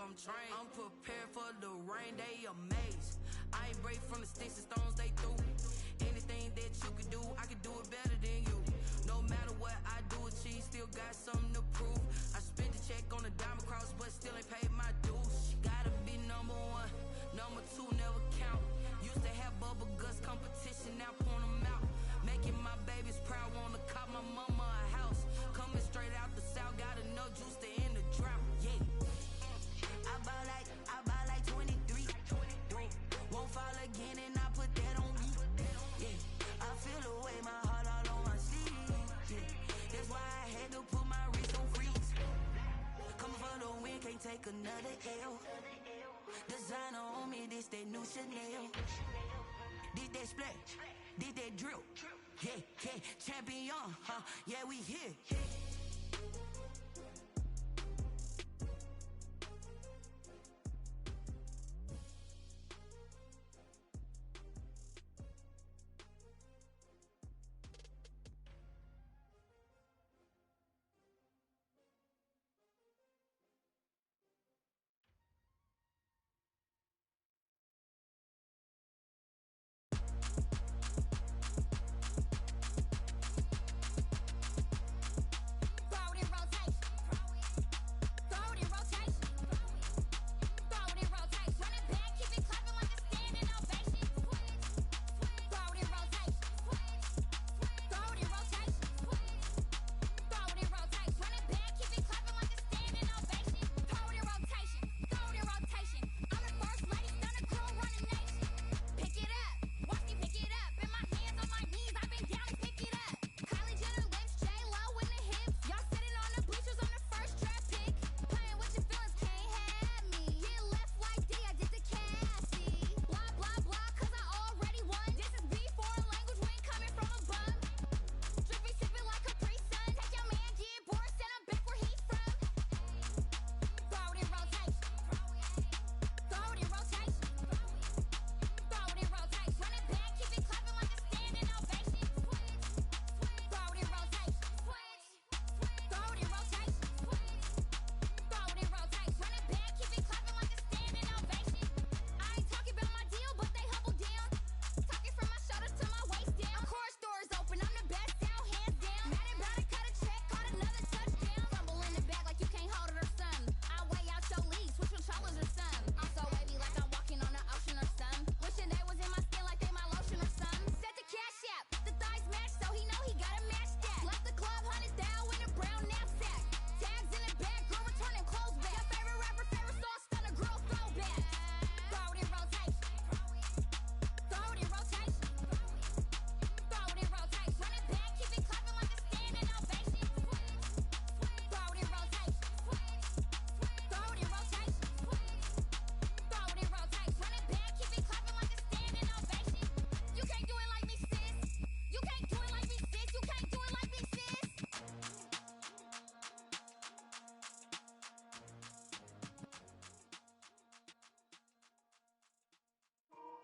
I'm trained. I'm prepared for the rain, they amazed. I ain't brave from the sticks and stones they threw. Anything that you could do, I could do it better than you. No matter what I do, achieve, still got something to prove. I spent the check on the diamond cross, but still ain't paid my dues. She gotta be number one, number two never count. Used to have bubble guts competition, now point them out. Making my babies proud, wanna cop my mama a house. Coming straight out the south, got enough juice to end the drought. Yeah. I buy like 23. Won't fall again and I put that on me. Yeah. I feel the way, my heart all on my sleeve. Yeah. That's why I had to put my wrist on freeze. Coming for the win, can't take another L. Designer on me, this that new Chanel. Did that splash, did that drill. Yeah, yeah, champion, huh? Yeah, we here.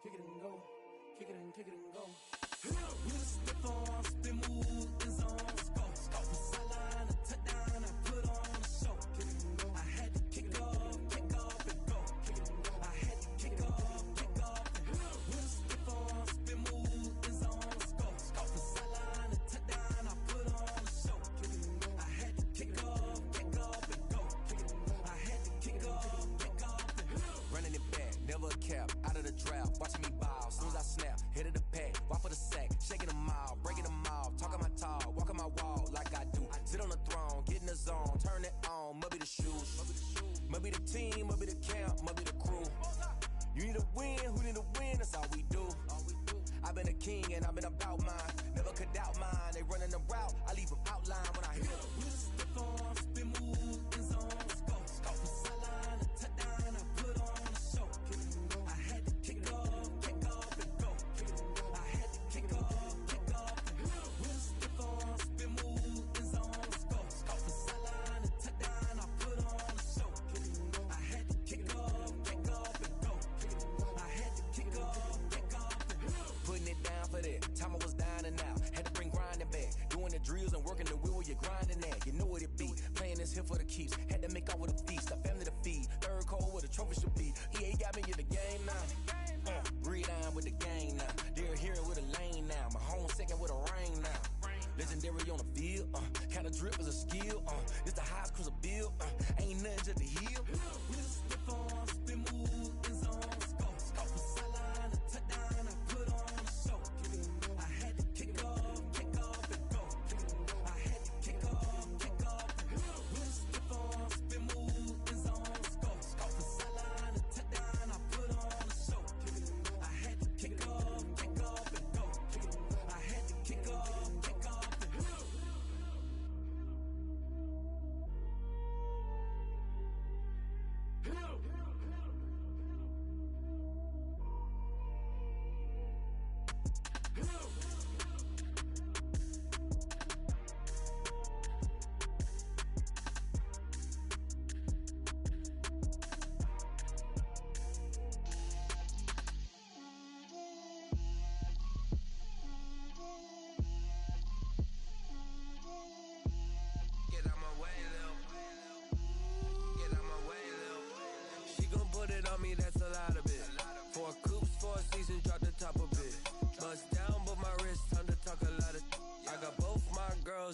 kick it and go, kick it and go. We the stiff on, spin move, in zone, let's go. From sideline to touchdown, I put on a show. I had to kick off and go. I had to kick off and go. We the stiff on, spin move, in zone, let's go. From sideline to touchdown, I put on a show. I had to kick off and go. I had to kick off and go. Running it back, never a cap, out of the draft, watching me ball. Soon as I snap, hit of the pack, walk for the sack, shaking them all, breaking them off, talking my talk, walking my wall like I do. Sit on the throne, get in the zone, turn it on, must be the shoes, must be the team, must be the camp, must be the crew. You need a win, who need a win, that's all we do. I've been a king and I've been about mine, never could doubt mine. They running the route, I leave them outline when I hit them. We just stick on, spin move, in zone, let's go. From sideline to touchdown, I put on a show. I had to kick off and go. I had to kick off and go. We just stick on, spin move, in zone, let's go. From sideline to touchdown, I put on a show. I had to kick off and go. I had to kick off and go. Putting it down for that, time I was down and out. Had to bring grinding back, doing the drills and working the wheel where you're grinding at. You know what it be,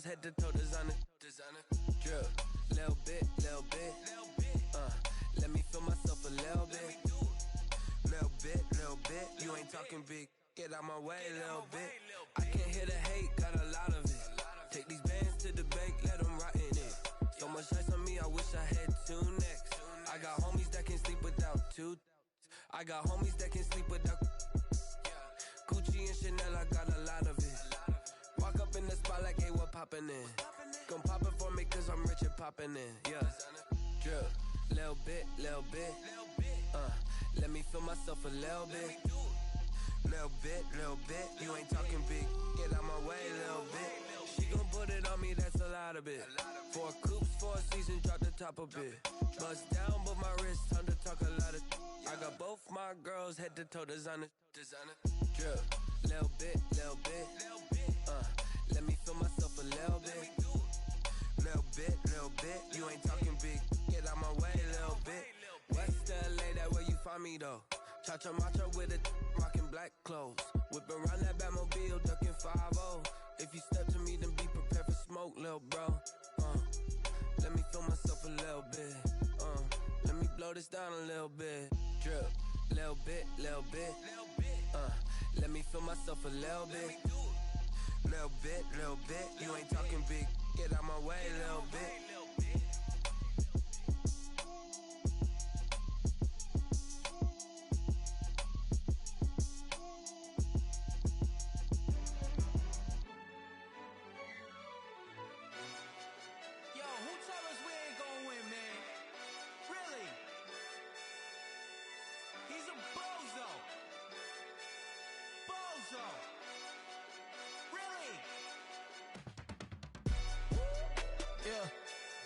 girls head to toe designer. Drip, little bit. Let me feel myself a little bit. Little bit. You ain't talking big. Get out my way, little bit. I can't hear the hate, got a lot of it. Take these bands to the bank, let them rot in it. So much ice on me, I wish I had two necks. I got homies that can sleep without two. I got homies that can sleep without. Gucci and Chanel, I got a lot of it. Walk up in the spot like, hey, what poppin' in? Gon' pop it for me cause I'm rich and poppin' in, yeah. Drip, little bit. Let me feel myself a little bit. Little bit. You ain't talking big. Get out my way, little bit. She gon' put it on me, that's a lot of it. 4 coops, 4 seasons, drop the top a bit. Bust down, but my wrist, time to talk a lot of. I got both my girls head to toe designer. Drip, little bit. Let me feel myself a little bit. Little bit. You ain't talking big. Get out my way, little bit. West LA, that where you find me though. Cha-cha macha with it, rockin' black clothes. Whippin' around that Batmobile, duckin' 5-0. If you step to me, then be prepared for smoke, lil' bro. Let me feel myself a little bit. Let me blow this down a little bit. Drip, little bit. Let me feel myself a little bit. Little bit. You ain't talking big. Get out my way, little bit.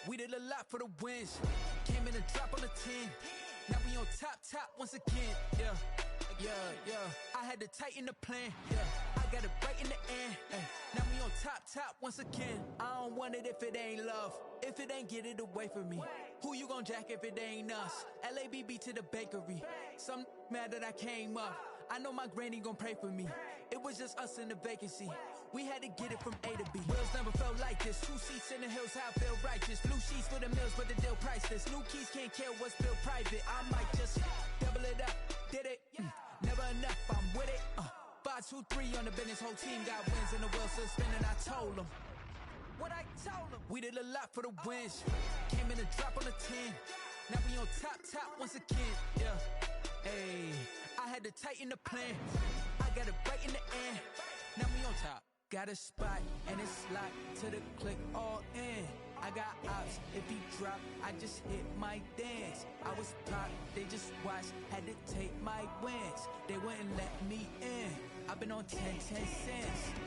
We did a lot for the wins. Came in a drop on the 10. Now we on top once again. Yeah. I had to tighten the plan. Yeah, I got it right in the end. Now we on top once again. I don't want it if it ain't love. If it ain't, get it away from me. Who you gon' jack if it ain't us? LABB to the bakery. Some mad that I came up. I know my granny gon' pray for me. It was just us in the vacancy. We had to get it from A to B. Wheels never felt like this. 2 seats in the hills, how I feel righteous. Blue sheets for the mills, but the deal priceless. New keys can't kill what's built private. I might just double it up. Did it? Never enough, I'm with it. 5, 2, 3 on the business. Whole team got wins and the wheels still spinning. I told them what I told them. We did a lot for the wins. Came in a drop on the 10. Now we on top once again. Yeah. Hey, I had to tighten the plan. I got it right in the end. Now we on top. Got a spot and it's locked to the click all in. I got ops, if he drop, I just hit my dance. I was popped, they just watched, had to take my wins. They wouldn't let me in. I've been on 10 cents.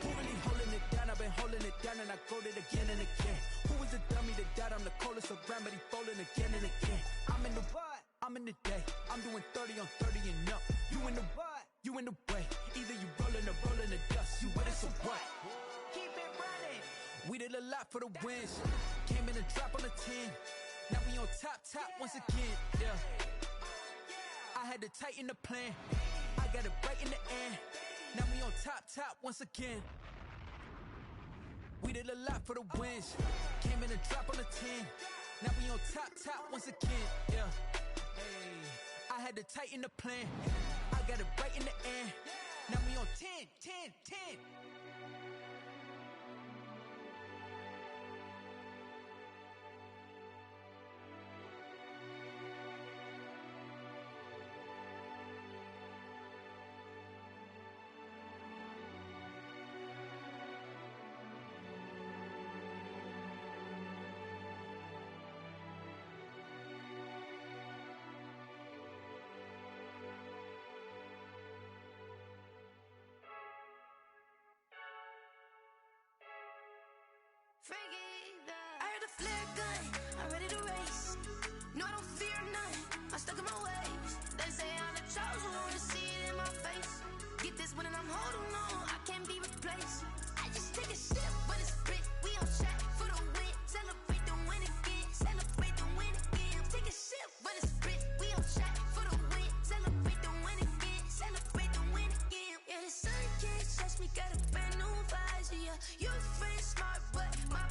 Who really holding it down? I've been holding it down and I go it again and again. Who was the dummy that died? I'm the coldest around, but he folding again and again. I'm in the what? I'm in the day. I'm doing 30 on 30 and up. You in the what? You in the way. Either you rolling or rolling the dust. You with us or what? Keep it running. We did a lot for the wins. Came in a drop on the 10. Now we on top once again. Yeah. I had to tighten the plan. I got it right in the end. Now we on top once again. We did a lot for the wins. Came in a drop on the 10. Now we on top once again. Yeah. Hey, I had to tighten the plan. I got it right in the end. Now we on 10. I heard a flare gun, I'm ready to race. No, I don't fear none, I'm stuck in my ways. They say I'm the chosen one, to see it in my face. Get this one and I'm holding on, I can't be replaced. I just take a sip, but it's split. We on track for the win. Celebrate the win again, celebrate the win again. Take a sip, but it's split. We on track for the win. Celebrate the win again, celebrate the win again. Yeah, the sun can't touch me, got a brand new visor. Yeah, you're friend smart, but my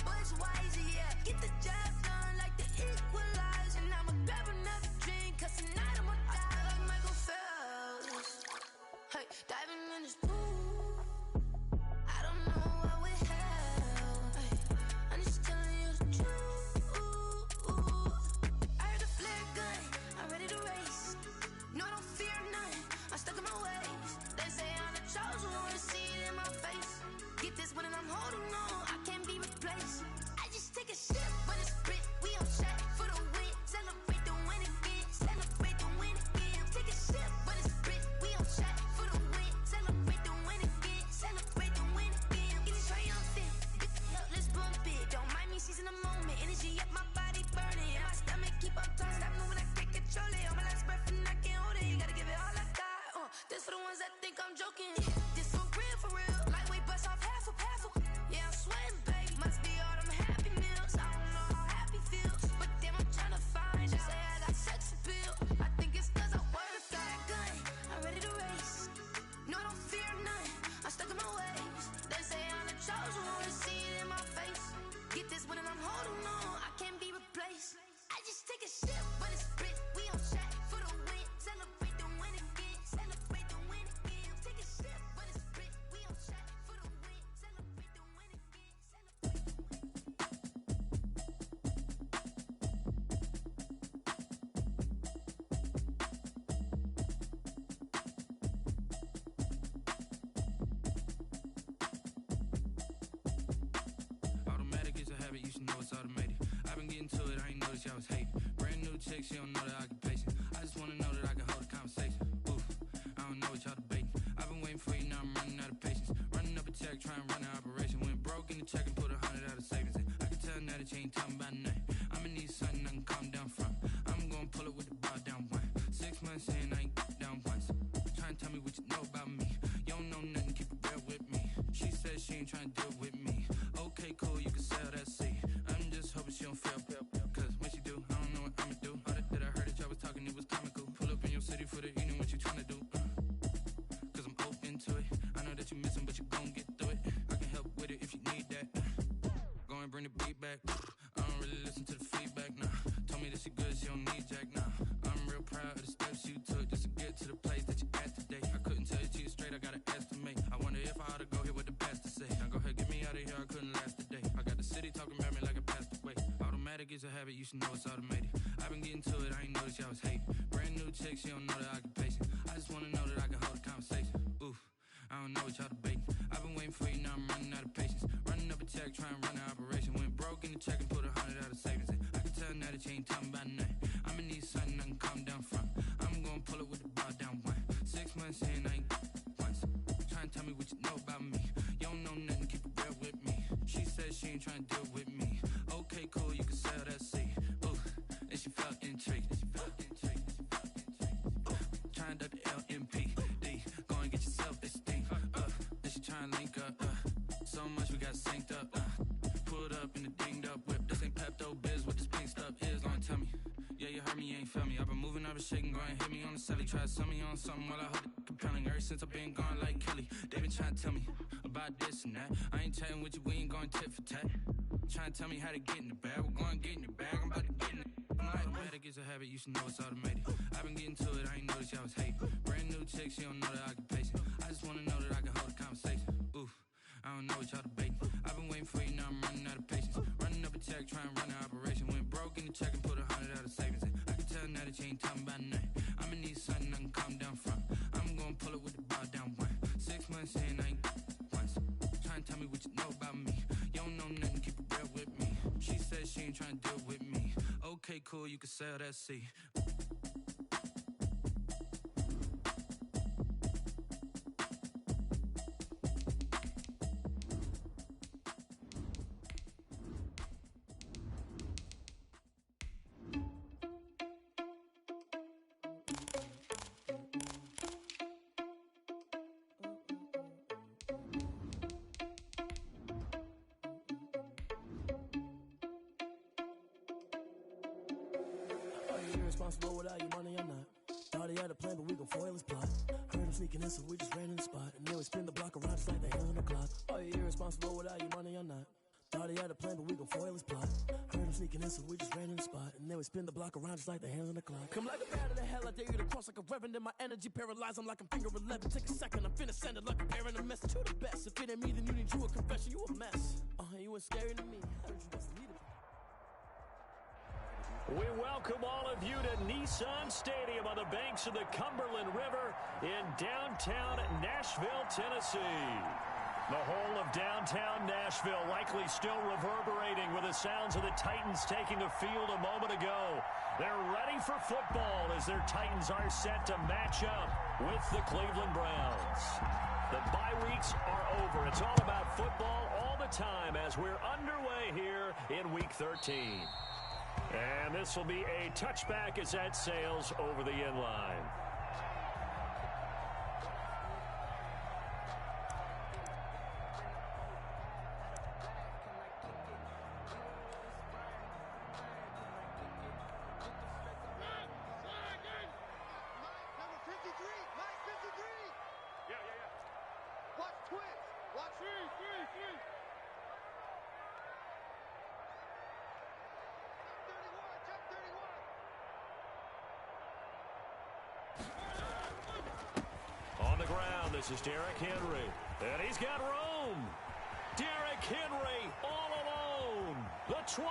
getting to it, I ain't noticed y'all was hating. Brand new chick, she don't know the occupation. I just wanna know that I can hold a conversation. Oof, I don't know what y'all debating. I've been waiting for you, now I'm running out of patience. Running up a check, trying to run an operation. Went broke in the check and put 100 out of savings in. I can tell now that you ain't talking about nothing. I'ma need something I can calm down from. I'm gonna pull it with the bar down one. 6 months in, I ain't down once. Trying to tell me what you know about me. You don't know nothing, keep it real with me. She said she ain't trying to deal with me. Okay, cool, you can sell that seat. I'm just hoping she don't fail. Cause when she do, I don't know what I'ma do. All that I heard that y'all was talking, it was comical. Pull up in your city for the evening, what you trying to do? Cause I'm open to it. I know that you missing, but you gon' get through it. I can help with it if you need that. Go and bring the beat back. I don't really listen to the feedback, nah. Told me that she good, she don't need Jack, nah. I'm real proud of the steps you took just to get to the place that you at today. I couldn't tell you to you straight, I gotta estimate. I wonder if I ought to go here with the pastor say. Now go ahead, get me out of here, I couldn't last a day. I got the city talking about me like I passed away. Automatic is a habit, you should know it's automated. I've been getting to it, I ain't noticed y'all was hating. Brand new chick, she don't know the occupation. I just wanna know that I can hold a conversation. Oof, I don't know what y'all debating. I've been waiting for you, now I'm running out of patience. Running up a check, trying to run an operation. Went broke in the check and put 100 out of savings in. I can tell now that you ain't talking about nothing. I'ma need something I can calm down from. I'm gonna pull it with the bar down one. 6 months in, I ain't once. Trying to tell me what you know about me. You don't know nothing, keep it real with me. She said she ain't trying to deal with me. Okay, cool, you can sell that seat. Ooh, and she felt intrigued. Trying to duck the LMPD. Go and get yourself this thing. Then she trying to link up. So much we got synced up. Pulled up in the dinged up whip. This ain't Pepto-Biz, what this pink stuff is. Go and tell me. Yeah, you heard me, you ain't felt me. I've been moving, I've been shaking. Go and hit me on the celly. Try to sell me on something while I hold it compelling. Ever since I've been gone like Kelly. They been trying to tell me about this and that. I ain't chatting with you, we ain't going tit for tat. Trying to tell me how to get in the bag. We're going to get in the bag, I'm about to get in it. Automatic is a habit, you should know it's automated. I've been getting to it, I ain't noticed y'all was hating. Brand new chick, she don't know the occupation. I just wanna know that I can hold a conversation. Oof, I don't know what y'all debating. I've been waiting for you, now I'm running out of patience. Running up a check, trying to run an operation. Went broke in the check and put 100 out of savings in. I can tell now that you ain't talking about nothing. I'ma need something I can calm down from. I'm gonna pull it with the bar down one. 6 months in, I ain't once. Trying to tell me what you know about me. You don't know nothing, keep it real with me. She said she ain't trying to deal with me. Okay, cool, you can sell that seat. Irresponsible without your money or not. Thought he had a plan, but we gon' foil his plot. Heard him sneaking in, so we just ran in the spot. And then we spin the block around just like the hands on the clock. Are you irresponsible without your money or not? Thought he had a plan, but we gon' foil his plot. Heard him sneaking in, so we just ran in the spot. And then we spin the block around just like the hands on the clock. Come like a bat of the hell, I dare you to cross like a reverend. In my energy paralyzed, I'm like I'm finger 11. Take a second, I'm finna send it like a parent a message to the best. If it ain't me, then you need you a confession, you a mess. You ain't scary to me. I heard you just need it. We welcome all of you to Nissan Stadium on the banks of the Cumberland River in downtown Nashville, Tennessee. The whole of downtown Nashville likely still reverberating with the sounds of the Titans taking the field a moment ago. They're ready for football as their Titans are set to match up with the Cleveland Browns. The bye weeks are over. It's all about football all the time as we're underway here in Week 13. And this will be a touchback as that sails over the end line. This is Derrick Henry, and he's got room. Derrick Henry all alone. The 20.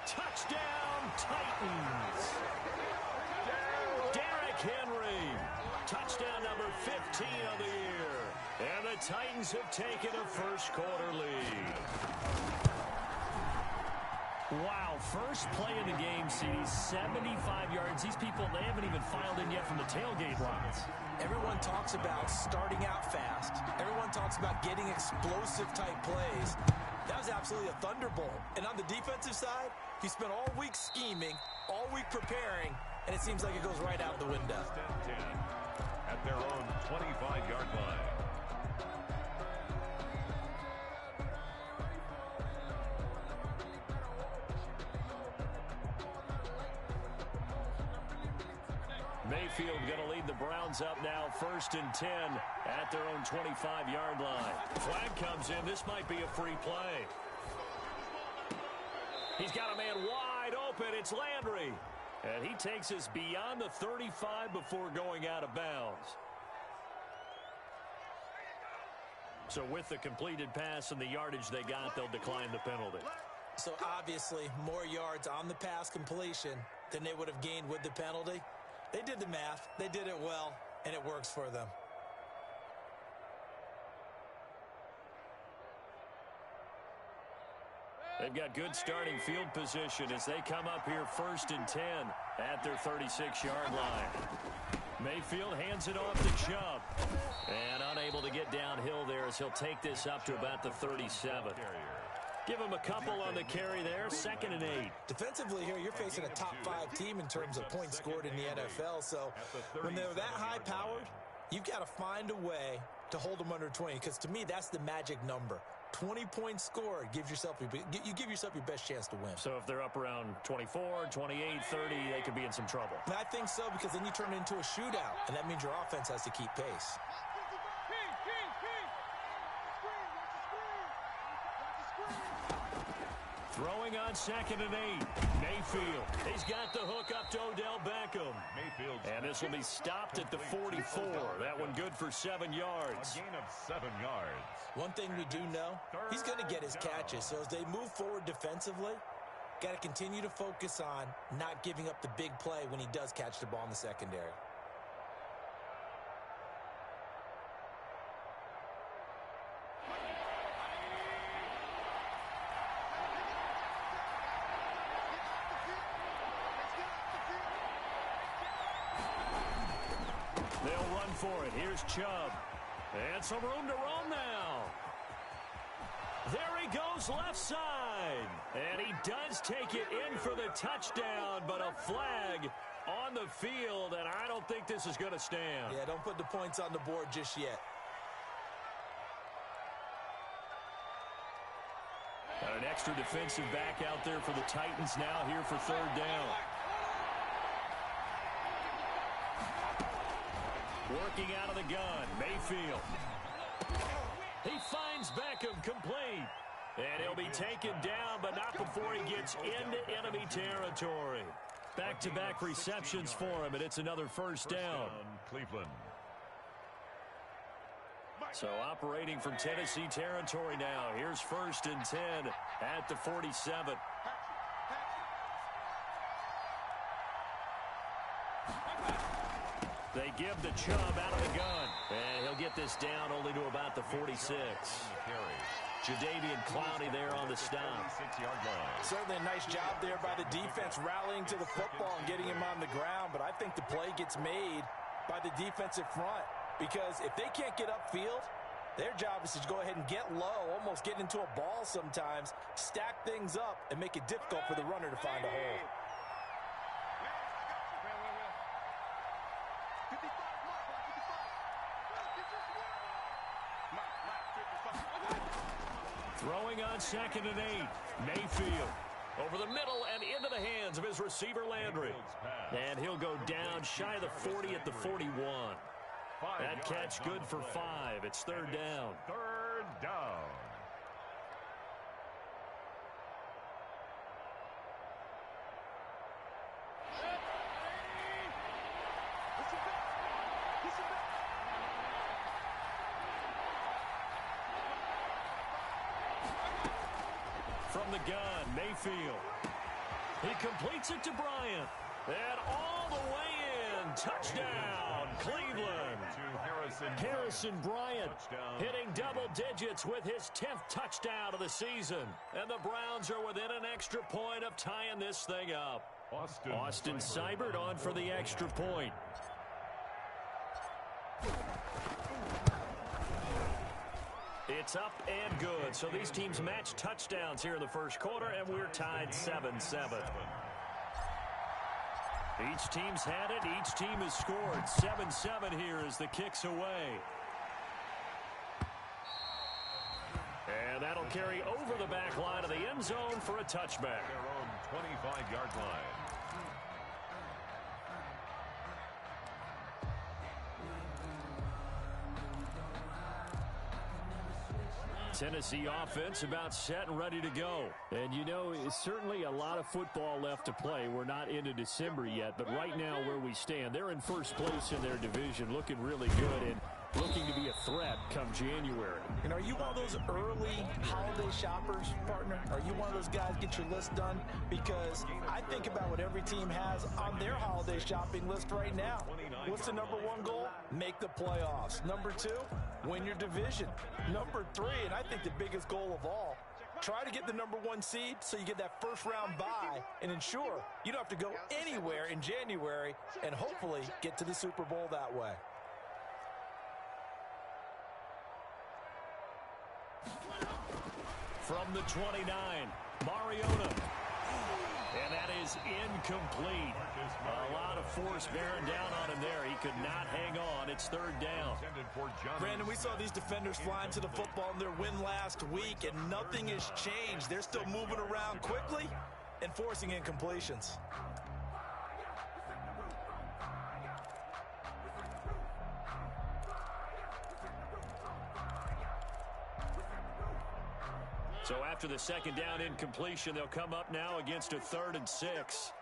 Touchdown, Titans. Derrick Henry. Touchdown number 15 of the year. And the Titans have taken a first quarter lead. Wow, first play of the game, CD, 75 yards. These people, they haven't even filed in yet from the tailgate lines. Everyone talks about starting out fast. Everyone talks about getting explosive-type plays. That was absolutely a thunderbolt. And on the defensive side, he spent all week scheming, all week preparing, and it seems like it goes right out the window. 10 at their own 25-yard line. Mayfield going to lead the Browns up now, 1st and 10 at their own 25-yard line. Flag comes in. This might be a free play. He's got a man wide open. It's Landry. And he takes us beyond the 35 before going out of bounds. So with the completed pass and the yardage they got, they'll decline the penalty. So obviously, more yards on the pass completion than they would have gained with the penalty. They did the math, they did it well, and it works for them. They've got good starting field position as they come up here 1st and 10 at their 36-yard line. Mayfield hands it off to Chubb. And unable to get downhill there as he'll take this up to about the 37. Give him a couple on the carry there, 2nd and 8. Defensively here, you're facing a top 5 team in terms of points scored in the NFL. So when they're that high-powered, you've got to find a way to hold them under 20. Because to me, that's the magic number. 20 points scored gives yourself you give yourself your best chance to win. So if they're up around 24, 28, 30, they could be in some trouble. And I think so, because then you turn it into a shootout, and that means your offense has to keep pace. Throwing on 2nd and 8. Mayfield. He's got the hook up to Odell Beckham. Mayfield. And this will be stopped at the 44. That one good for 7 yards. A gain of 7 yards. One thing we do know, he's going to get his catches. So as they move forward defensively, got to continue to focus on not giving up the big play when he does catch the ball in the secondary. They'll run for it. Here's Chubb. And some room to roam now. There he goes left side. And he does take it in for the touchdown, but a flag on the field, and I don't think this is going to stand. Yeah, don't put the points on the board just yet. Got an extra defensive back out there for the Titans now here for 3rd down. Working out of the gun, Mayfield. He finds Beckham complete. And he'll be taken down, but not before he gets into enemy territory. Back-to-back receptions for him, and it's another first down. Cleveland. So operating from Tennessee territory now. Here's 1st and 10 at the 47. They give the Chubb out of the gun. And he'll get this down only to about the 46. Jadeveon Clowney there on the stop. Certainly a nice job there by the defense rallying to the football and getting him on the ground. But I think the play gets made by the defensive front. Because if they can't get upfield, their job is to go ahead and get low, almost get into a ball sometimes, stack things up, and make it difficult for the runner to find a hole. Throwing on 2nd and 8. Mayfield over the middle and into the hands of his receiver Landry. And he'll go down shy of the 40 at the 41. That catch good for 5. It's 3rd down. 3rd down. From the gun, Mayfield. He completes it to Bryant. And all the way in touchdown, Cleveland. Harrison Bryant hitting double digits with his 10th touchdown of the season. And the Browns are within an extra point of tying this thing up. Austin Seibert on for the extra point. It's up and good. So these teams match touchdowns here in the first quarter, and we're tied 7-7. Each team's had it. Each team has scored. 7-7 here as the kick's away. And that'll carry over the back line of the end zone for a touchback. Their own 25-yard line. Tennessee offense about set and ready to go. And, you know, it's certainly a lot of football left to play. We're not into December yet, but right now where we stand, they're in first place in their division, looking really good and looking to be a threat come January. And are you one of those early holiday shoppers, partner? Are you one of those guys get your list done? Because I think about what every team has on their holiday shopping list right now. What's the number one goal? Make the playoffs. Number two, win your division. Number three, and I think the biggest goal of all, try to get the number one seed so you get that first round bye and ensure you don't have to go anywhere in January and hopefully get to the Super Bowl that way. From the 29, Mariota. And that is incomplete. A lot of force bearing down on him there. He could not hang on. It's third down. Brandon, we saw these defenders flying to the football in their win last week, and nothing has changed. They're still moving around quickly and forcing incompletions. So after the second down incompletion, they'll come up now against a 3rd and 6.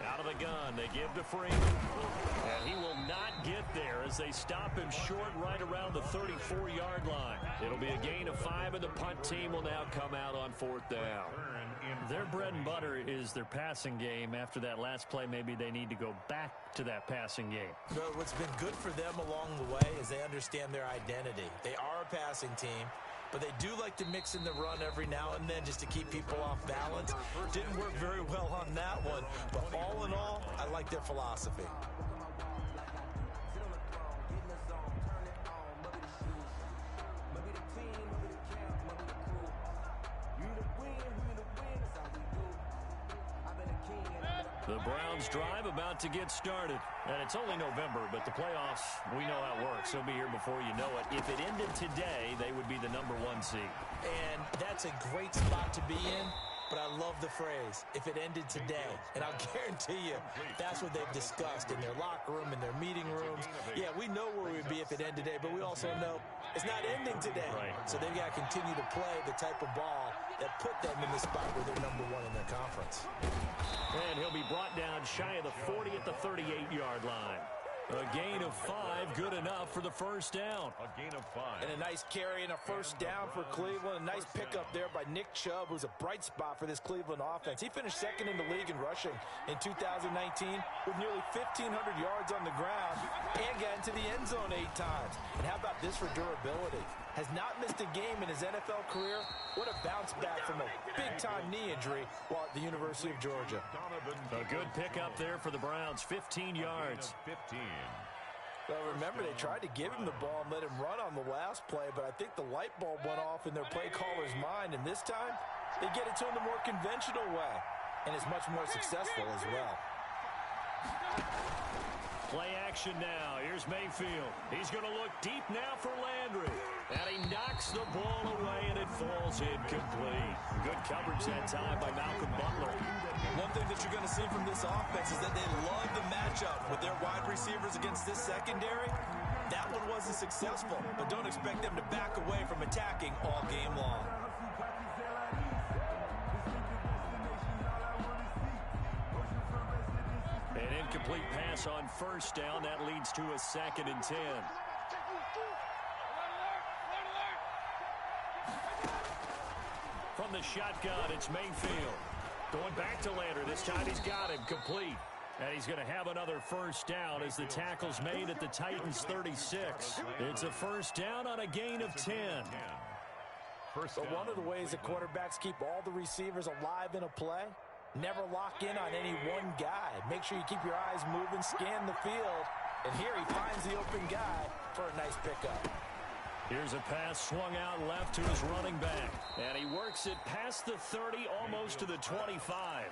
Out of the gun, they give to Freeman. And he will not get there as they stop him short right around the 34-yard line. It'll be a gain of 5, and the punt team will now come out on 4th down. Their bread and butter is their passing game. After that last play, maybe they need to go back to that passing game. But what's been good for them along the way is they understand their identity. They are a passing team, but they do like to mix in the run every now and then just to keep people off balance. Didn't work very well on that one, but all in all, I like their philosophy. The Browns drive about to get started. And it's only November, but the playoffs, we know how it works. They'll be here before you know it. If it ended today, they would be the number 1 seed. And that's a great spot to be in, but I love the phrase, if it ended today. And I'll guarantee you, that's what they've discussed in their locker room, in their meeting rooms. Yeah, we know where we'd be if it ended today, but we also know it's not ending today. Right. So they've got to continue to play the type of ball that put them in the spot where they're number 1 in their conference. And he'll be brought down shy of the 40 at the 38-yard line. A gain of 5, good enough for the first down. A gain of 5. And a nice carry and a first down for Cleveland. A nice pickup there by Nick Chubb, who's a bright spot for this Cleveland offense. He finished 2nd in the league in rushing in 2019 with nearly 1,500 yards on the ground and got into the end zone 8 times. And how about this for durability? Has not missed a game in his NFL career. What a bounce back from a big-time knee injury while at the University of Georgia. A good pickup there for the Browns, 15 yards. 15. Well, remember, they tried to give him the ball and let him run on the last play, but I think the light bulb went off in their play caller's mind, and this time they get it to him the more conventional way, and it's much more successful as well. Play action now. Here's Mayfield. He's going to look deep now for Landry. And he knocks the ball away, and it falls incomplete. Good coverage that time by Malcolm Butler. One thing that you're going to see from this offense is that they love the matchup with their wide receivers against this secondary. That one wasn't successful, but don't expect them to back away from attacking all game long. An incomplete pass on first down. That leads to a 2nd and 10. From the shotgun, it's Mayfield. Going back to Lander. This time he's got him complete. And he's going to have another first down as the tackle's made at the Titans 36. It's a first down on a gain of 10. So one of the ways that quarterbacks keep all the receivers alive in a play, never lock in on any one guy. Make sure you keep your eyes moving, scan the field. And here he finds the open guy for a nice pickup. Here's a pass swung out left to his running back. And he works it past the 30, almost to the 25.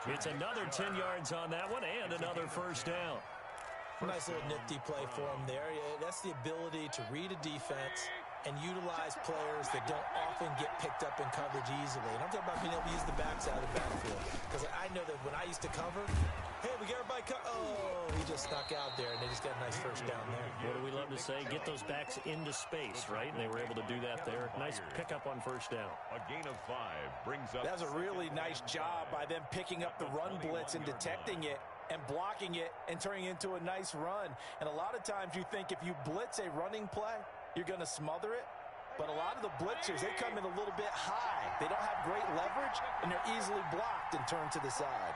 It's another 10 yards on that one and another first down. Nice little nifty play for him there. That's the ability to read a defense and utilize players that don't often get picked up in coverage easily. And I'm talking about being able to use the backs out of the backfield. Because I know that when I used to cover, hey, we got everybody he just snuck out there, and they just got a nice first down there. What do we love to say? Get those backs into space, right? And they were able to do that there. Nice pickup on first down. A gain of 5 brings up. That's a really nice job by them picking up the run blitz and detecting it and blocking it and turning it into a nice run. And a lot of times you think if you blitz a running play, you're going to smother it. But a lot of the blitzers, they come in a little bit high. They don't have great leverage, and they're easily blocked and turned to the side.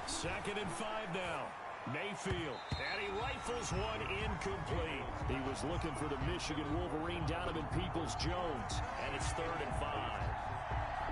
2nd and 5 now. Mayfield, and he rifles one incomplete. He was looking for the Michigan Wolverine, Donovan Peoples-Jones, and it's 3rd and 5.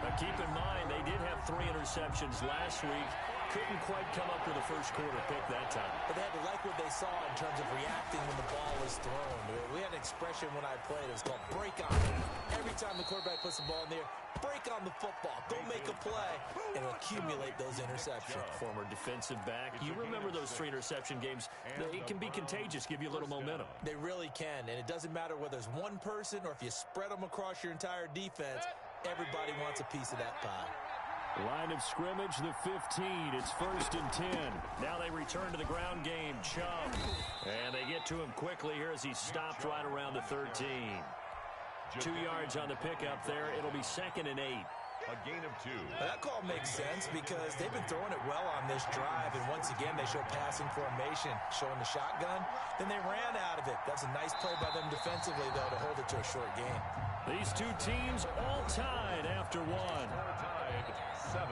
Now keep in mind, they did have 3 interceptions last week. Couldn't quite come up with a first quarter pick that time. But they had to like what they saw in terms of reacting when the ball was thrown. We had an expression when I played. It was called break on it. Every time the quarterback puts the ball in there, break on the football. Go make a play and accumulate those interceptions. Former defensive back. You remember those 3 interception games. It can be contagious, give you a little momentum. They really can, and it doesn't matter whether it's one person or if you spread them across your entire defense. Everybody wants a piece of that pie. Line of scrimmage, the 15. It's 1st and 10. Now they return to the ground game. Chubb. And they get to him quickly here as he's stopped right around the 13. 2 yards on the pickup there. It'll be 2nd and 8. A gain of 2. That call makes sense because they've been throwing it well on this drive, and once again they show passing formation, showing the shotgun. Then they ran out of it. That's a nice play by them defensively, though, to hold it to a short game. These two teams all tied after one. Tied 7-7.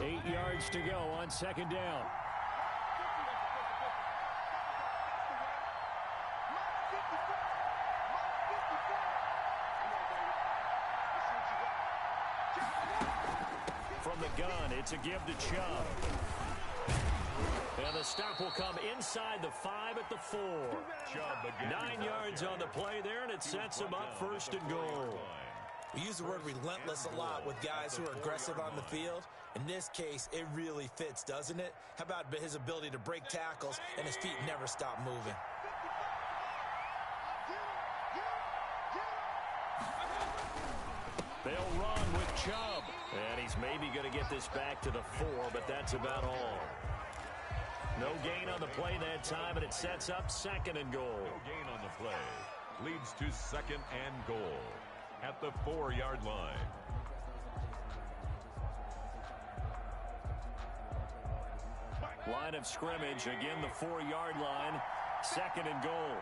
Eight yards to go on 2nd down. From the gun, it's a give to Chubb. And the stop will come inside the 5 at the 4. 9 yards on the play there, and it sets him up 1st and goal. We use the word relentless a lot with guys who are aggressive on the field. In this case, it really fits, doesn't it? How about his ability to break tackles and his feet never stop moving? They'll run with Chubb. And he's maybe going to get this back to the 4, but that's about all. No gain on the play that time, and it sets up 2nd and goal. No gain on the play. Leads to 2nd and goal at the 4-yard line. Line of scrimmage, again the 4-yard line, 2nd and goal.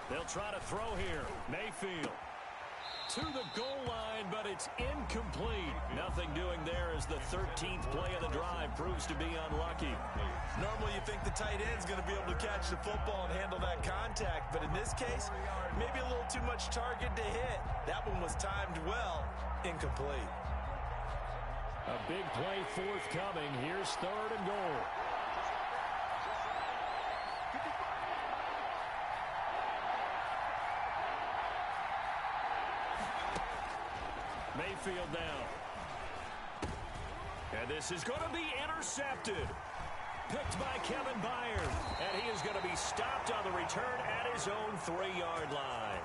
They'll try to throw here. Mayfield to the goal line, but it's incomplete. Nothing doing there as the 13th play of the drive proves to be unlucky. Normally you think the tight end's going to be able to catch the football and handle that contact, but in this case, maybe a little too much target to hit. That one was timed well, incomplete. A big play forthcoming. Here's 3rd and goal. Mayfield now. And this is going to be intercepted. Picked by Kevin Byard. And he is going to be stopped on the return at his own 3-yard line.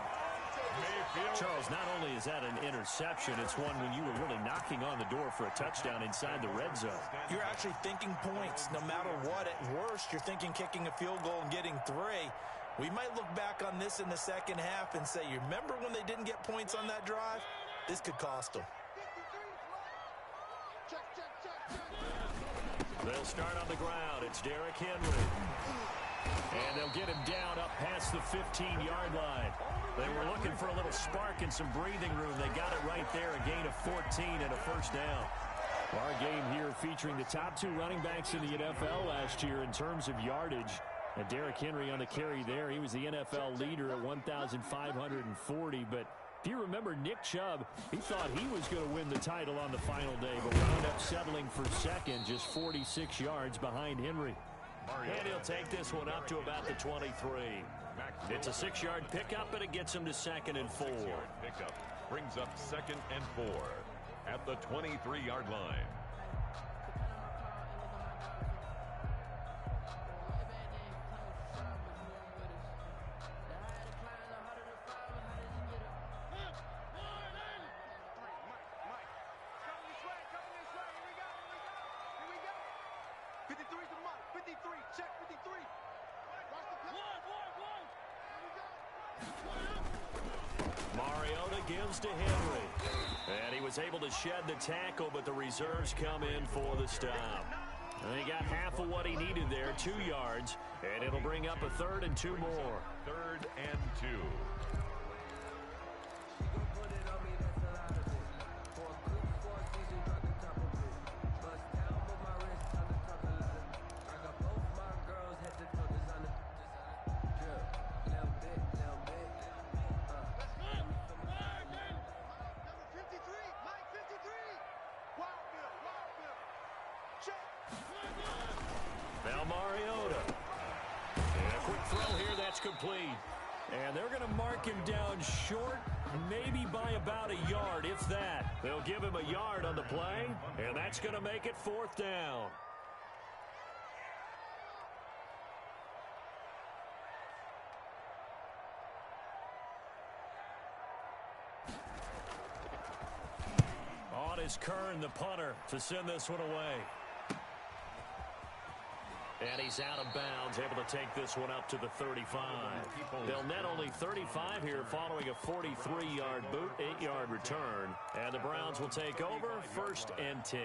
Mayfield. Charles, not only is that an interception, it's one when you were really knocking on the door for a touchdown inside the red zone. You're actually thinking points no matter what. At worst, you're thinking kicking a field goal and getting 3. We might look back on this in the second half and say, you remember when they didn't get points on that drive? This could cost them. They'll start on the ground. It's Derrick Henry. And they'll get him down up past the 15-yard line. They were looking for a little spark and some breathing room. They got it right there, a gain of 14 and a first down. Our game here featuring the top two running backs in the NFL last year in terms of yardage. And Derrick Henry on the carry there. He was the NFL leader at 1,540. But if you remember Nick Chubb, he thought he was going to win the title on the final day, but wound up settling for second, just 46 yards behind Henry. And he'll take this one up to about the 23. It's a 6-yard pickup, and it gets him to 2nd and 4. Pickup brings up 2nd and 4 at the 23-yard line. Mariota gives to Henry. And he was able to shed the tackle, but the reserves come in for the stop. And he got half of what he needed there, 2 yards, and it'll bring up a 3rd and 2 more. 3rd and 2. Now Mariota. And a quick throw here, that's complete. And they're going to mark him down short, maybe by about a yard, if that. They'll give him a yard on the play, and that's going to make it 4th down. On is Kern, the punter, to send this one away. And he's out of bounds, able to take this one up to the 35. They'll net only 35 here following a 43-yard boot, 8-yard return. And the Browns will take over, 1st and 10.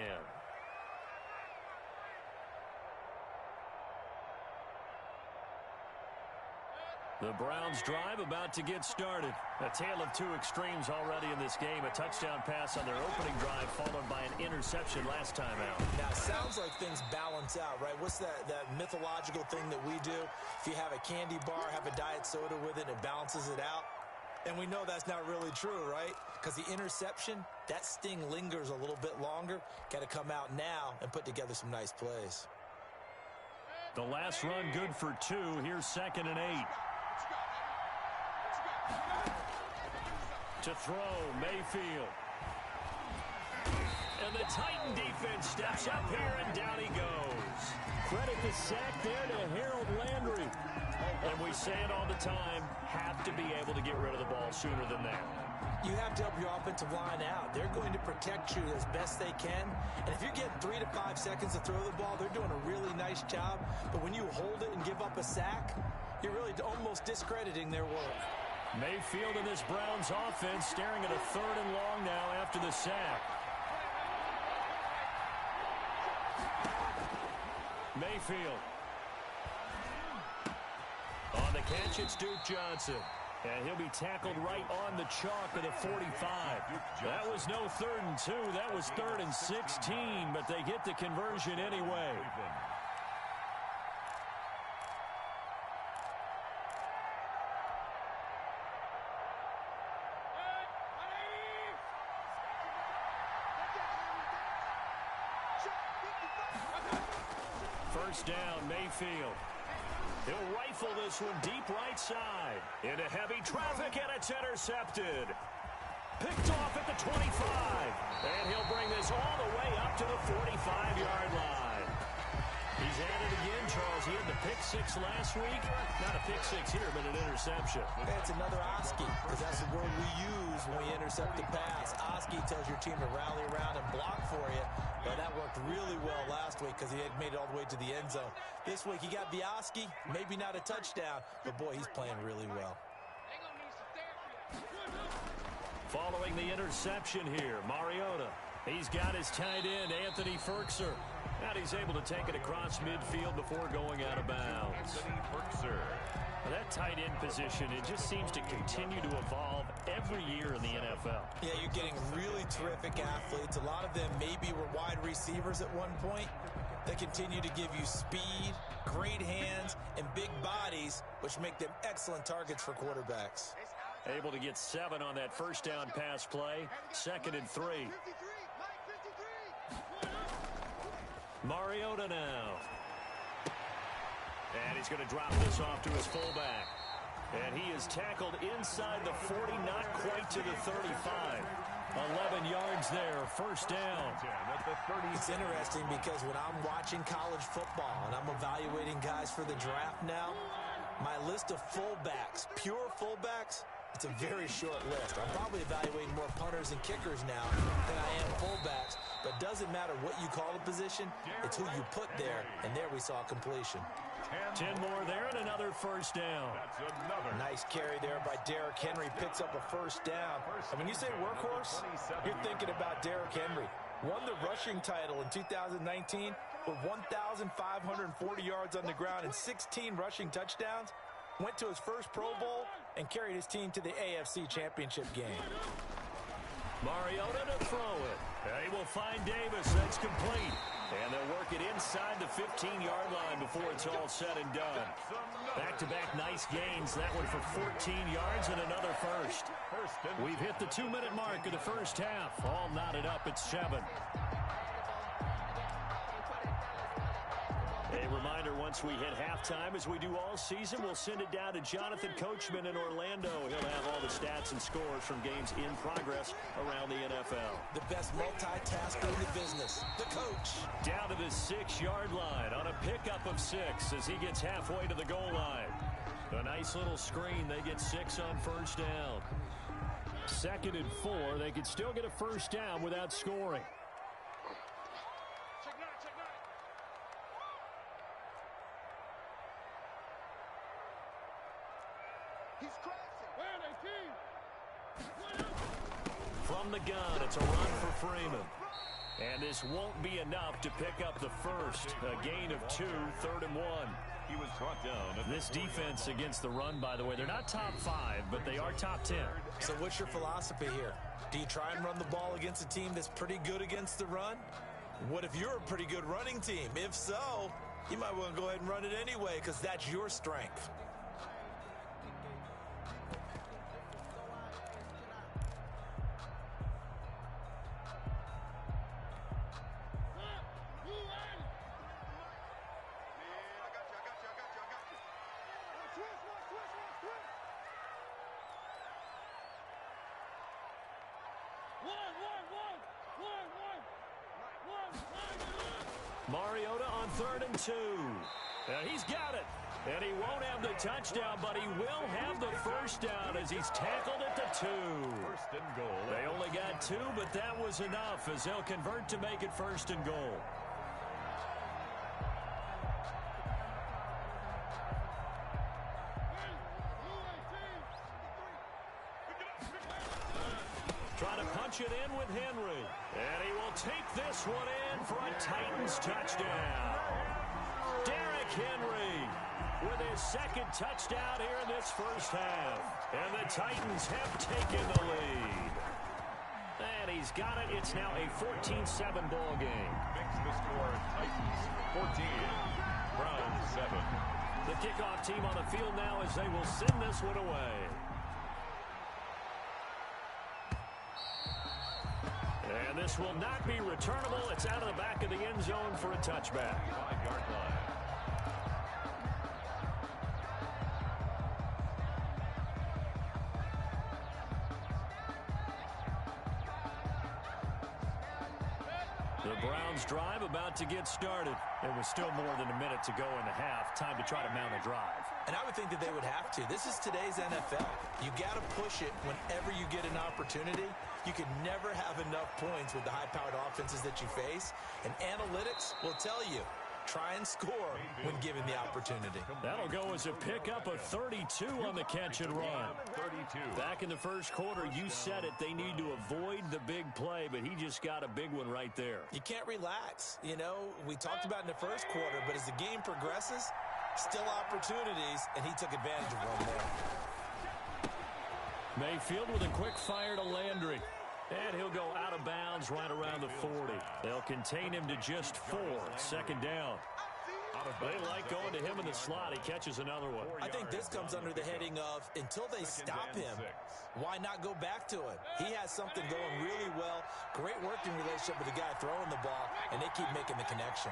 The Browns drive about to get started. A tale of two extremes already in this game. A touchdown pass on their opening drive followed by an interception last time out. Now, it sounds like things balance out, right? What's that mythological thing that we do? If you have a candy bar, have a diet soda with it, it balances it out. And we know that's not really true, right? Because the interception, that sting lingers a little bit longer. Got to come out now and put together some nice plays. The last run good for 2. Here's 2nd and 8. To throw, Mayfield. And the Titan defense steps up here, and down he goes. Credit the sack there to Harold Landry. And we say it all the time, have to be able to get rid of the ball sooner than that. You have to help your offensive line out. They're going to protect you as best they can. And if you're getting 3 to 5 seconds to throw the ball, they're doing a really nice job. But when you hold it and give up a sack, you're really almost discrediting their work. Mayfield in this Browns offense staring at a 3rd and long now after the sack. Mayfield. On the catch, it's Duke Johnson. And he'll be tackled right on the chalk of the 45. That was no 3rd and 2. That was 3rd and 16, but they get the conversion anyway. First down, Mayfield. He'll rifle this one deep right side. Into heavy traffic, and it's intercepted. Picked off at the 25. And he'll bring this all the way up to the 45-yard line. He's at it again, Charles. He had the pick six last week. Not a pick six here, but an interception. It's another Oski, because that's the word we use when we intercept the pass. Oski tells your team to rally around and block for you. But that worked really well last week because he had made it all the way to the end zone. This week he got the Oski, maybe not a touchdown, but boy, he's playing really well. Following the interception here, Mariota. He's got his tight end, Anthony Firkser. And he's able to take it across midfield before going out of bounds. Anthony Firkser. That tight end position, it just seems to continue to evolve every year in the NFL. Yeah, you're getting really terrific athletes. A lot of them maybe were wide receivers at one point. They continue to give you speed, great hands, and big bodies, which make them excellent targets for quarterbacks. Able to get 7 on that first down pass play. 2nd and 3. Mariota now. And he's going to drop this off to his fullback. And he is tackled inside the 40, not quite to the 35. 11 yards there, first down. It's interesting because when I'm watching college football and I'm evaluating guys for the draft now, my list of fullbacks, pure fullbacks, it's a very short list. I'm probably evaluating more punters and kickers now than I am fullbacks. But it doesn't matter what you call a position, it's who you put there. And there we saw completion. 10 more there and another first down. Nice carry there by Derrick Henry. Picks up a first down. And when you say workhorse, you're thinking about Derrick Henry. Won the rushing title in 2019 with 1,540 yards on the ground and 16 rushing touchdowns. Went to his first Pro Bowl and carried his team to the AFC Championship game. Mariota to throw it. He will find Davis. That's complete. And they'll work it inside the 15-yard line before it's all said and done. Back-to-back nice gains. That one for 14 yards and another first. We've hit the 2-minute mark of the first half. All knotted up at 7. A reminder, once we hit halftime, as we do all season, we'll send it down to Jonathan Coachman in Orlando. He'll have all the stats and scores from games in progress around the NFL. The best multitasker in the business, the coach. Down to the 6-yard line on a pickup of 6 as he gets halfway to the goal line. A nice little screen. They get 6 on first down. 2nd and 4. They could still get a first down without scoring. From the gun, it's a run for Freeman. And this won't be enough to pick up the first. A gain of 2, 3rd and 1. He was brought down. This defense against the run, by the way, they're not top 5, but they are top 10. So what's your philosophy here? Do you try and run the ball against a team that's pretty good against the run? What if you're a pretty good running team? If so, you might want to go ahead and run it anyway because that's your strength. Mariota on 3rd and 2. And he's got it. And he won't have the touchdown, but he will have the first down as he's tackled at the 2. First and goal. They only got 2, but that was enough as they'll convert to make it 1st and goal. Trying to punch it in with Henry. And he will take this one in for a Titans touchdown. Derrick Henry with his 2nd touchdown here in this first half. And the Titans have taken the lead. And he's got it. It's now a 14-7 ball game. Makes the score Titans 14, Browns 7. The kickoff team on the field now as they will send this one away. And this will not be returnable. It's out of the back of the end zone for a touchback. 5-yard line. The Browns drive about to get started. It was still more than a minute to go in the half. Time to try to mount a drive. And I would think that they would have to. This is today's NFL. You got to push it whenever you get an opportunity. You can never have enough points with the high-powered offenses that you face. And analytics will tell you, try and score when given the opportunity. That'll go as a pickup of 32 on the catch and run. 32. Back in the first quarter, you said it. They need to avoid the big play, but he just got a big one right there. You can't relax. You know, we talked about in the first quarter, but as the game progresses, still opportunities, and he took advantage of one there. Mayfield with a quick fire to Landry. And he'll go out of bounds right around the 40. They'll contain him to just 4. Second down. They like going to him in the slot. He catches another one. I think this comes under the heading of, until they stop him, why not go back to him? He has something going really well. Great working relationship with the guy throwing the ball, and they keep making the connection.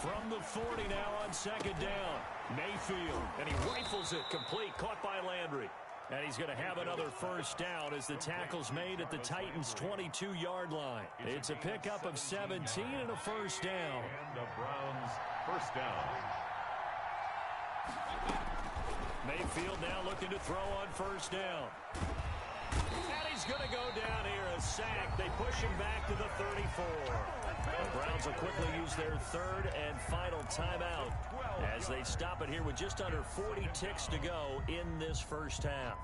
From the 40 now on second down. Mayfield, and he rifles it complete, caught by Landry. And he's going to have another first down as the tackle's made at the Titans' 22-yard line. It's a pickup of 17 and a first down. And the Browns first down. Mayfield now looking to throw on first down. And he's going to go down here, a sack. They push him back to the 34. The Browns will quickly use their third and final timeout as they stop it here with just under 40 ticks to go in this first half.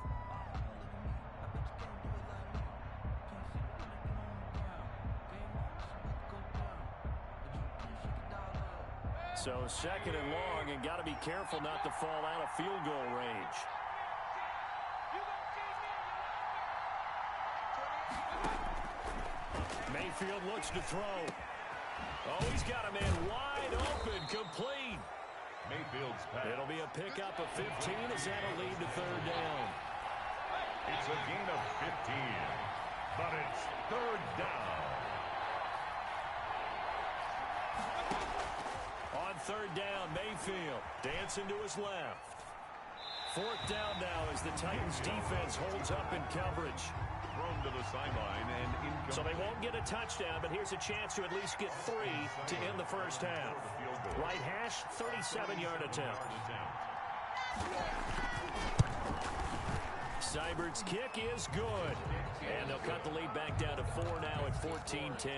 So second and long, and got to be careful not to fall out of field goal range. Mayfield looks to throw. Oh, he's got a man wide open, complete. Mayfield's pass. It'll be a pickup of 15 as that'll lead to third down. It's a gain of 15, but it's third down. On third down, Mayfield dancing to his left. Fourth down now as the Titans defense holds up in coverage. Thrown to the sideline and incomplete. So they won't get a touchdown, but here's a chance to at least get 3 to end the first half. Right hash, 37-yard attempt. Seibert's kick is good. And they'll cut the lead back down to 4 now at 14-10.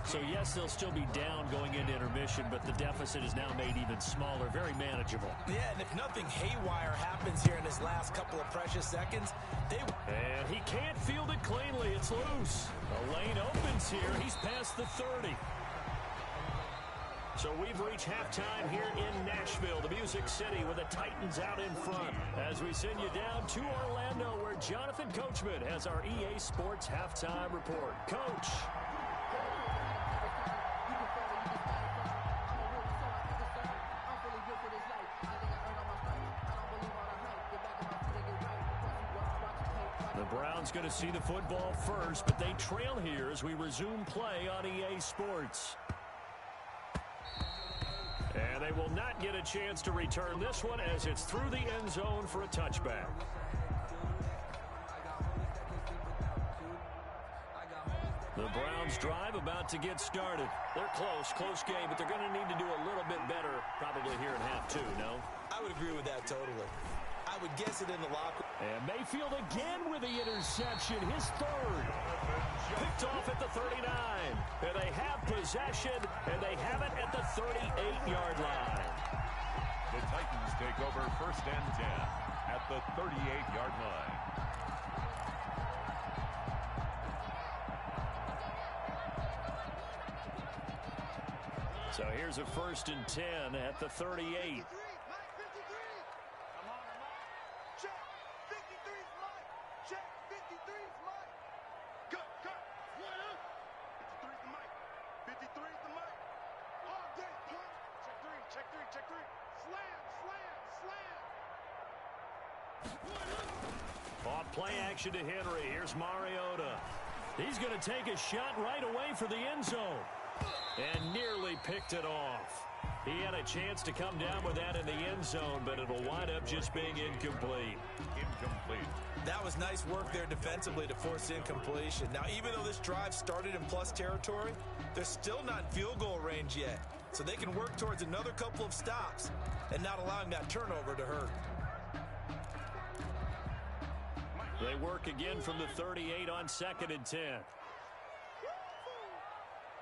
So, yes, they'll still be down going into intermission, but the deficit is now made even smaller, very manageable. Yeah, and if nothing haywire happens here in his last couple of precious seconds, And he can't field it cleanly. It's loose. The lane opens here. He's past the 30. So we've reached halftime here in Nashville, the Music City, with the Titans out in front. As we send you down to Orlando, where Jonathan Coachman has our EA Sports halftime report. Coach. The Browns going to see the football first, but they trail here as we resume play on EA Sports. And they will not get a chance to return this one as it's through the end zone for a touchback. The Browns drive about to get started. They're close game, but they're going to need to do a little bit better probably here in half 2, no? I would agree with that totally. I would guess it in the locker. And Mayfield again with the interception, his third. Picked off at the 39. And they have possession, and they have it at the 38-yard line. The Titans take over first and 10 at the 38-yard line. So here's a first and 10 at the 38. Off play action to Henry. Here's Mariota. He's going to take a shot right away for the end zone. And nearly picked it off. He had a chance to come down with that in the end zone, but it'll wind up just being incomplete. Incomplete. That was nice work there defensively to force incompletion. Now, even though this drive started in plus territory, they're still not in field goal range yet. So they can work towards another couple of stops and not allowing that turnover to hurt. They work again from the 38 on 2nd and 10.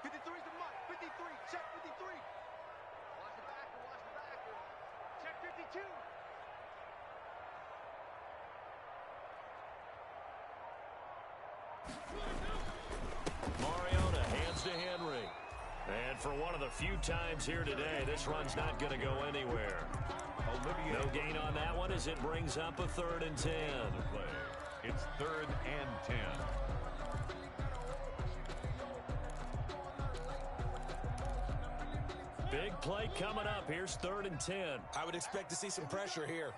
53's the mark. 53. Check 53. Watch the backer. Watch the backer. Check 52. Mariota hands to Henry. And for one of the few times here today, this run's not going to go anywhere. No gain on that one as it brings up a 3rd and 10. It's 3rd and 10. Big play coming up. Here's 3rd and 10. I would expect to see some pressure here.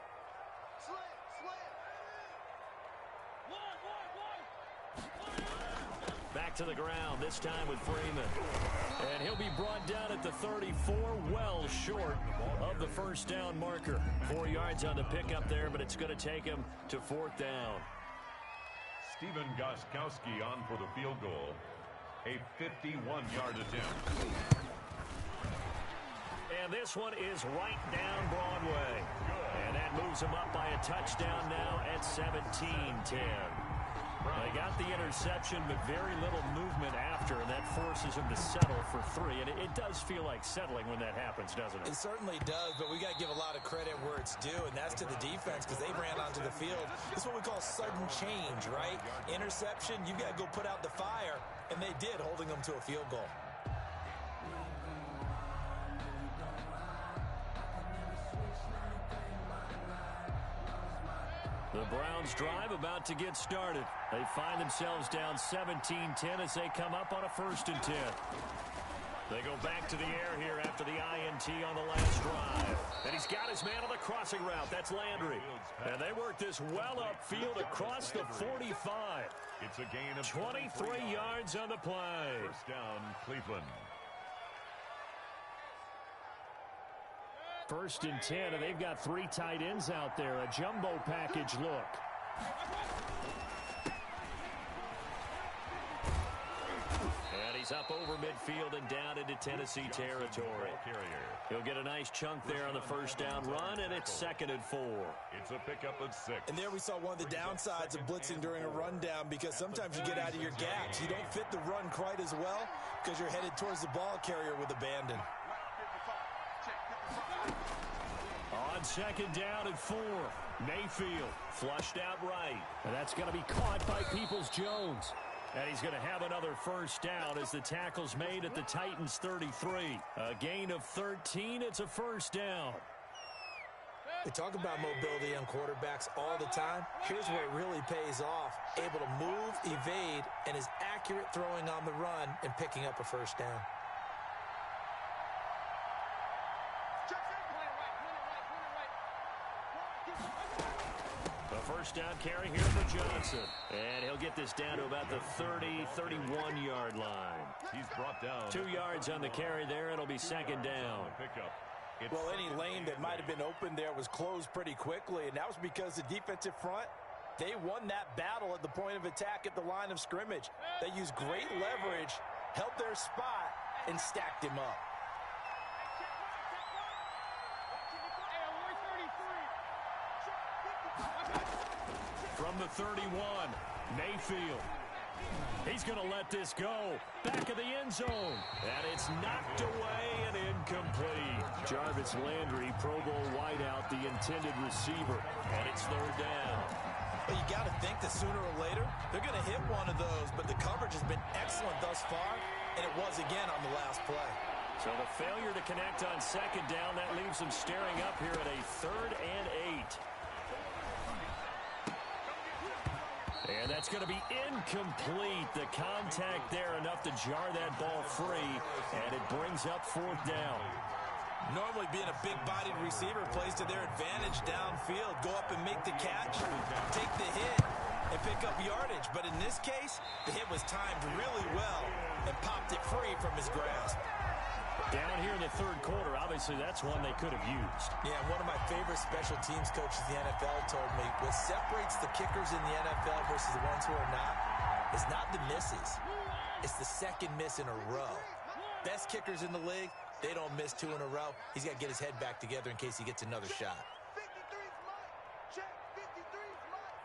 Back to the ground, this time with Freeman. And he'll be brought down at the 34, well short of the first down marker. 4 yards on the pickup there, but it's going to take him to 4th down. Stephen Gostkowski on for the field goal. A 51-yard attempt. And this one is right down Broadway. And that moves him up by a touchdown now at 17-10. They got the interception, but very little movement after, and that forces him to settle for 3. And it does feel like settling when that happens, doesn't it? It certainly does, but we got to give a lot of credit where it's due, and that's to the defense because they ran onto the field. This is what we call sudden change, right? Interception, you got to go put out the fire, and they did, holding them to a field goal. The Browns drive about to get started. They find themselves down 17-10 as they come up on a 1st and 10. They go back to the air here after the INT on the last drive. And he's got his man on the crossing route. That's Landry. And they work this well upfield across the 45. It's a gain of 23 yards on the play. 1st down, Cleveland. 1st and 10, and they've got 3 tight ends out there. A jumbo package look. And he's up over midfield and down into Tennessee territory. He'll get a nice chunk there on the 1st down run, and it's 2nd and 4. It's a pickup of 6. And there we saw one of the downsides of blitzing during a rundown because sometimes you get out of your gaps. You don't fit the run quite as well because you're headed towards the ball carrier with abandon. On 2nd down and 4, Mayfield flushed out right. And that's going to be caught by Peoples-Jones. And he's going to have another 1st down as the tackle's made at the Titans 33. A gain of 13, it's a 1st down. They talk about mobility on quarterbacks all the time. Here's where it really pays off. Able to move, evade, and is accurate throwing on the run and picking up a 1st down. A 1st down carry here for Johnson. And he'll get this down to about the 30, 31-yard line. He's brought down. 2 yards on the carry there. It'll be 2nd down. Well, any lane that might have been open there was closed pretty quickly, and that was because the defensive front, they won that battle at the point of attack at the line of scrimmage. They used great leverage, held their spot, and stacked him up. From the 31, Mayfield. He's going to let this go. Back of the end zone. And it's knocked away and incomplete. Jarvis Landry, Pro Bowl wideout, the intended receiver. And it's 3rd down. Well, you got to think that sooner or later, they're going to hit one of those. But the coverage has been excellent thus far, and it was again on the last play. So the failure to connect on 2nd down, that leaves them staring up here at a 3rd and 8. And that's going to be incomplete. The contact there enough to jar that ball free, and it brings up 4th down. Normally being a big-bodied receiver plays to their advantage downfield. Go up and make the catch, take the hit, and pick up yardage. But in this case, the hit was timed really well and popped it free from his grasp. Down here in the third quarter, obviously that's one they could have used. Yeah, one of my favorite special teams coaches in the NFL told me what separates the kickers in the NFL versus the ones who are not is not the misses. It's the second miss in a row. Best kickers in the league, they don't miss 2 in a row. He's got to get his head back together in case he gets another shot. 53's Mike. Check 53's Mike.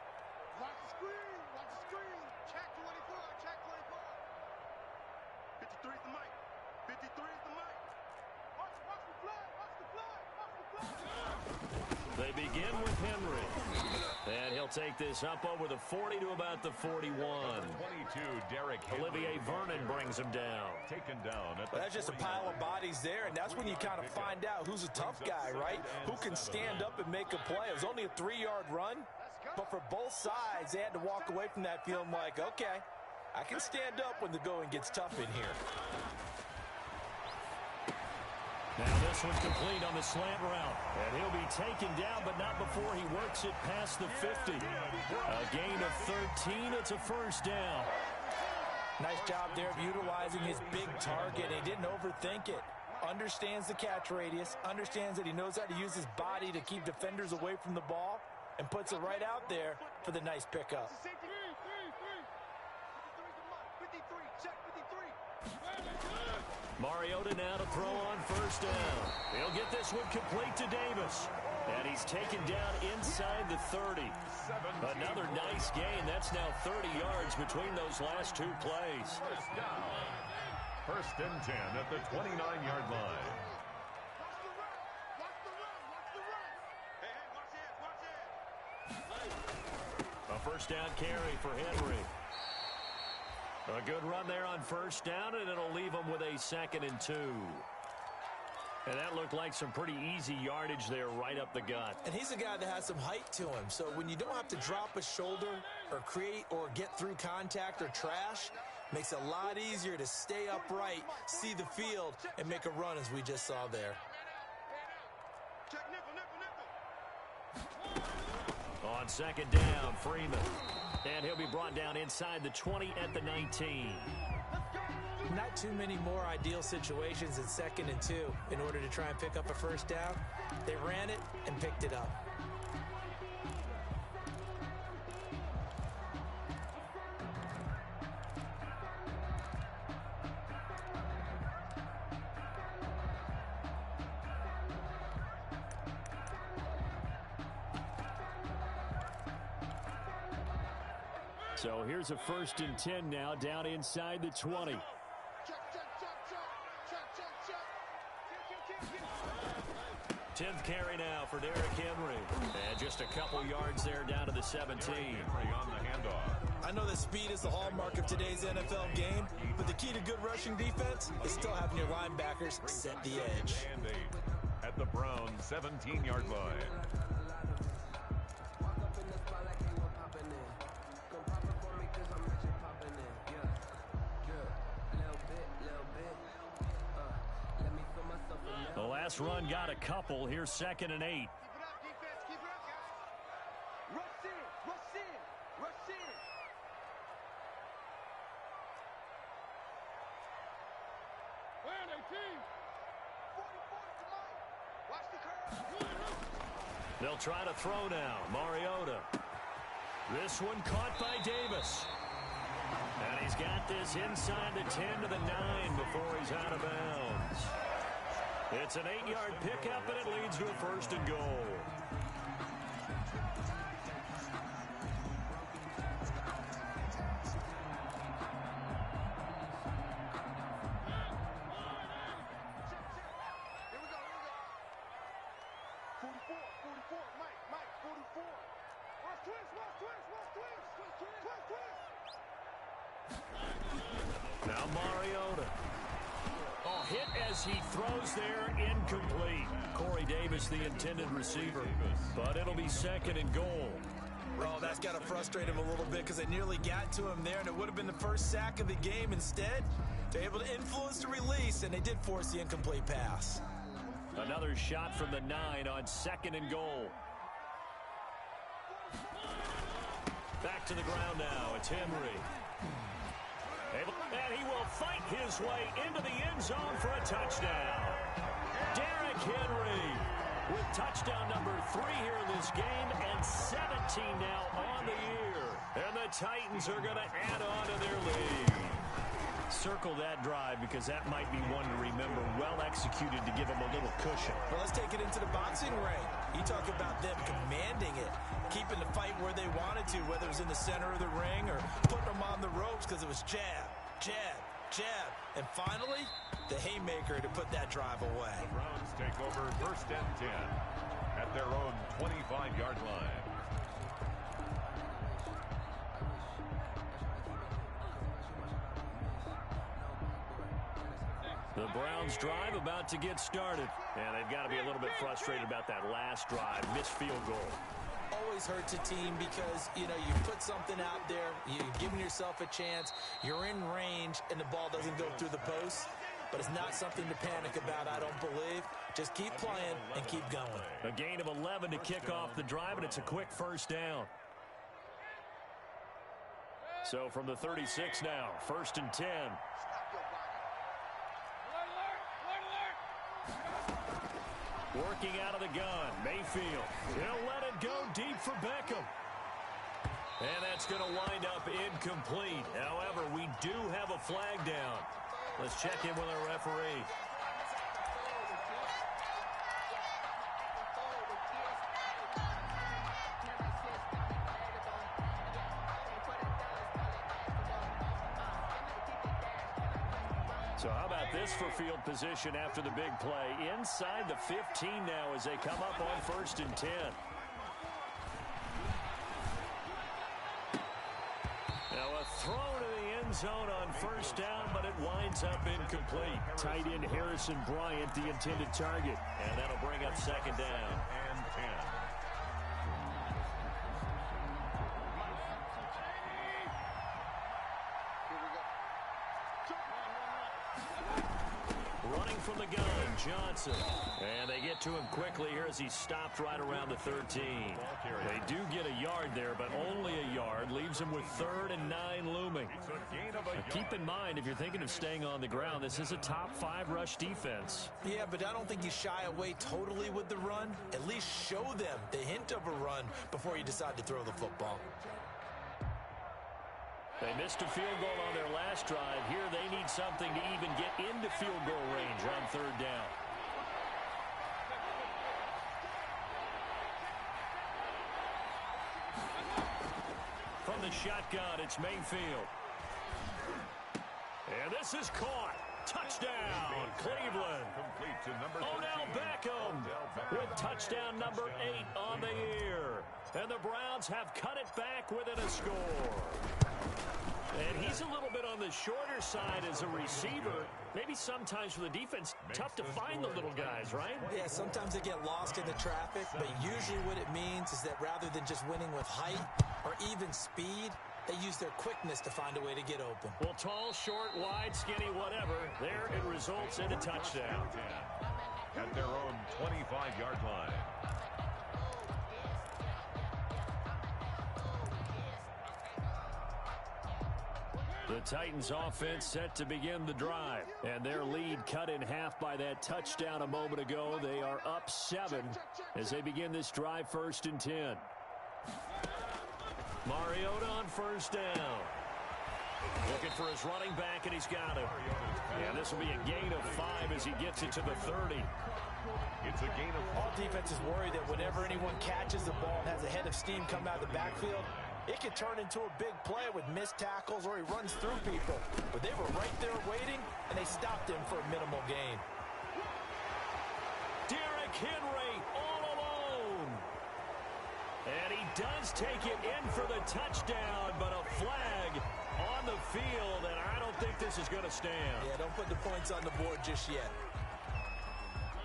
Watch the screen. Watch the screen. Check 24. Check 24. 53's the Mike. 53's the Mike. Watch the flag. Watch the flag. Watch the flag. They begin with Henry. And he'll take this up over the 40 to about the 41. 22, Derrick Henry. Olivier Vernon brings him down. Taken down at the That's just a pile of bodies there, and that's when you kind of find out who's a tough guy, right? Who can stand up and make a play. It was only a 3-yard run, but for both sides, they had to walk away from that feeling like, okay, I can stand up when the going gets tough in here. Now this one's complete on the slant route. And he'll be taken down, but not before he works it past the 50. A gain of 13. It's a first down. Nice job there of utilizing his big target. He didn't overthink it. Understands the catch radius. Understands that he knows how to use his body to keep defenders away from the ball. And puts it right out there for the nice pickup. 53, check 53. Mariota now to throw on first down. He'll get this one complete to Davis. And he's taken down inside the 30. Another nice gain. That's now 30 yards between those last 2 plays. First down. First and 10 at the 29-yard line. Watch the run. Hey, watch it. A first down carry for Henry. A good run there on first down, and it'll leave him with a 2nd and 2. And that looked like some pretty easy yardage there right up the gut. And he's a guy that has some height to him. So when you don't have to drop a shoulder or create or get through contact or trash, makes it a lot easier to stay upright, see the field, and make a run as we just saw there. Check nickel. On second down, Freeman. And he'll be brought down inside the 20 at the 19. Not too many more ideal situations in 2nd and 2 in order to try and pick up a first down. They ran it and picked it up. So here's a 1st and 10 now down inside the 20. Check. 10th carry now for Derrick Henry. And just a couple yards there down to the 17. Henry on the handoff. I know that speed is the hallmark of today's NFL game, but the key to good rushing defense is still having your linebackers set the edge. And 8 at the Browns 17-yard line. The last run got a couple. Here's 2nd and 8. Keep it up, defense. Keep it up, guys. Rush in. Where 18? 44 Watch the curve. They'll try to throw now. Mariota. This one caught by Davis. And he's got this inside the 10 to the 9 before he's out of bounds. It's an 8-yard pickup, and it leads to a 1st and goal. Here we go. 44. Mike, 44. Watch twist. Now Mariota. Oh, hit as he throws there, incomplete. Corey Davis, the intended receiver. But it'll be 2nd and goal. Oh, that's got to frustrate him a little bit because they nearly got to him there, and it would have been the first sack of the game. Instead, they're able to influence the release, and they did force the incomplete pass. Another shot from the 9 on 2nd and goal. Back to the ground now. It's Henry. And he will fight his way into the end zone for a touchdown. Derrick Henry with touchdown number 3 here in this game and 17 now on the year. And the Titans are going to add on to their lead. Circle that drive because that might be one to remember. Well executed to give them a little cushion. Well, let's take it into the boxing ring. You talk about them commanding it, keeping the fight where they wanted to, whether it was in the center of the ring or putting them on the ropes because it was jab, jab, jab. And finally, the haymaker to put that drive away. The Browns take over 1st and 10 at their own 25-yard line. The Browns drive about to get started. And they've got to be a little bit frustrated about that last drive. Missed field goal. Always hurts a team because, you put something out there, you're giving yourself a chance, you're in range, and the ball doesn't go through the post. But it's not something to panic about, I don't believe. Just keep playing and keep going. A gain of 11 to kick off the drive, and it's a quick first down. So from the 36 now, 1st and 10. Working out of the gun, Mayfield. He'll let it go deep for Beckham. And that's going to wind up incomplete. However, we do have a flag down. Let's check in with our referee. So how about this for field position after the big play? Inside the 15 now as they come up on 1st and 10. Now a throw to the end zone on 1st down, but it winds up incomplete. Tight end Harrison Bryant, the intended target. And that'll bring up 2nd down. And 10. Running from the gun, Johnson. And they get to him quickly here as he stopped right around the 13. They do get a yard there, but only a yard. Leaves him with 3rd and 9 looming. Now, keep in mind, if you're thinking of staying on the ground, this is a top 5 rush defense. Yeah, but I don't think you shy away totally with the run. At least show them the hint of a run before you decide to throw the football. They missed a field goal on their last drive. Here they need something to even get into field goal range on 3rd down. From the shotgun, it's Mayfield. And this is caught. Touchdown, Cleveland. Odell Beckham with touchdown number 8 on the year. And the Browns have cut it back within a score. And he's a little bit on the shorter side as a receiver. Maybe sometimes for the defense, tough to find the little guys, right? Yeah, sometimes they get lost in the traffic, but usually what it means is that rather than just winning with height or even speed, they use their quickness to find a way to get open. Well, tall, short, wide, skinny, whatever, there it results in a touchdown. At their own 25-yard line. The Titans offense set to begin the drive. And their lead cut in half by that touchdown a moment ago. They are up 7 as they begin this drive 1st and 10. Mariota on 1st down. Looking for his running back, and he's got him. Yeah, this will be a gain of 5 as he gets it to the 30. It's a gain of 5. All defenses worry that whenever anyone catches the ball and has a head of steam come out of the backfield, it could turn into a big play with missed tackles or he runs through people. But they were right there waiting, and they stopped him for a minimal gain. Derrick Henry all alone. And he does take it in for the touchdown, but a flag on the field, and I don't think this is going to stand. Yeah, don't put the points on the board just yet.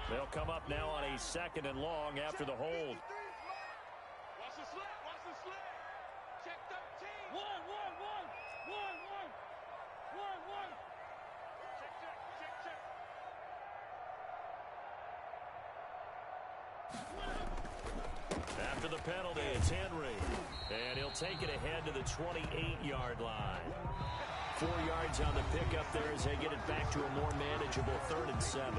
They'll come up now on a 2nd and long after the hold. Watch the slip, watch the slip. Check 13. One. Check. After the penalty, it's Henry. And he'll take it ahead to the 28-yard line. 4 yards on the pickup there as they get it back to a more manageable 3rd and 7.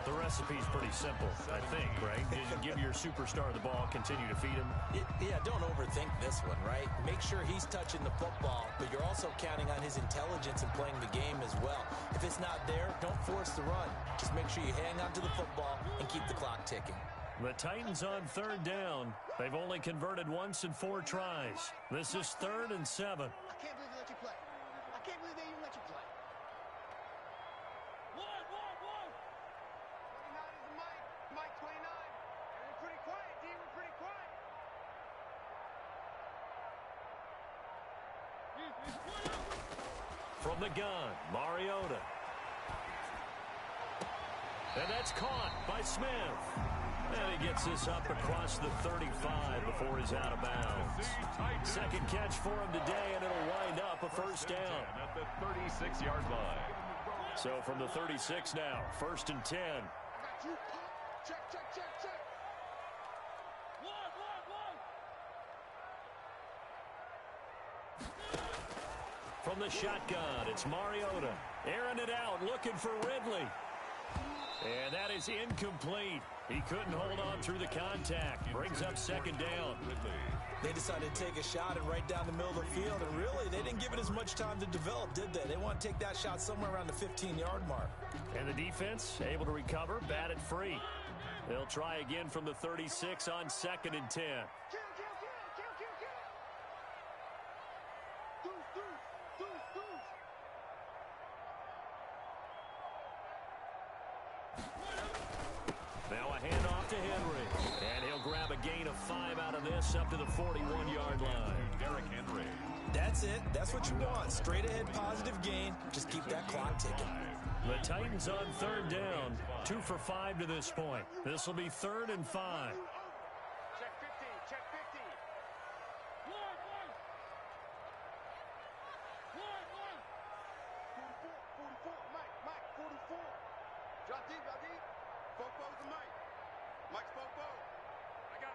The recipe's pretty simple, I think, right? You give your superstar the ball, continue to feed him. Yeah, don't overthink this one, right? Make sure he's touching the football, but you're also counting on his intelligence in playing the game as well. If it's not there, don't force the run. Just make sure you hang on to the football and keep the clock ticking. The Titans on 3rd down. They've only converted once in 4 tries. This is 3rd and 7. I can't believe they let you play. I can't believe they even let you play. 29 is the Mike. Mike 29. And we're pretty quiet, D. We're pretty quiet. From the gun, Mariota. And that's caught by Smith. And he gets this up across the 35 before he's out of bounds. Second catch for him today, and it'll wind up a first down. At the 36-yard line. So from the 36 now, 1st and 10. I got you. Check, check, check, check. From the shotgun, it's Mariota. Airing it out, looking for Ridley. And that is incomplete. He couldn't hold on through the contact. Brings up 2nd down. They decided to take a shot and right down the middle of the field, and really, they didn't give it as much time to develop, did they? They want to take that shot somewhere around the 15-yard mark. And the defense able to recover, bat it free. They'll try again from the 36 on 2nd and 10. Now a handoff to Henry. And he'll grab a gain of 5 out of this up to the 41-yard line. Derrick Henry. That's it. That's what you want. Straight ahead positive gain. Just keep that clock ticking. The Titans on 3rd down. 2 for 5 to this point. This will be 3rd and 5. Check 15, check 15. 44, Mike, 44. Drop deep, drop deep. Fopo's the Mike. Mike's Fopo. I got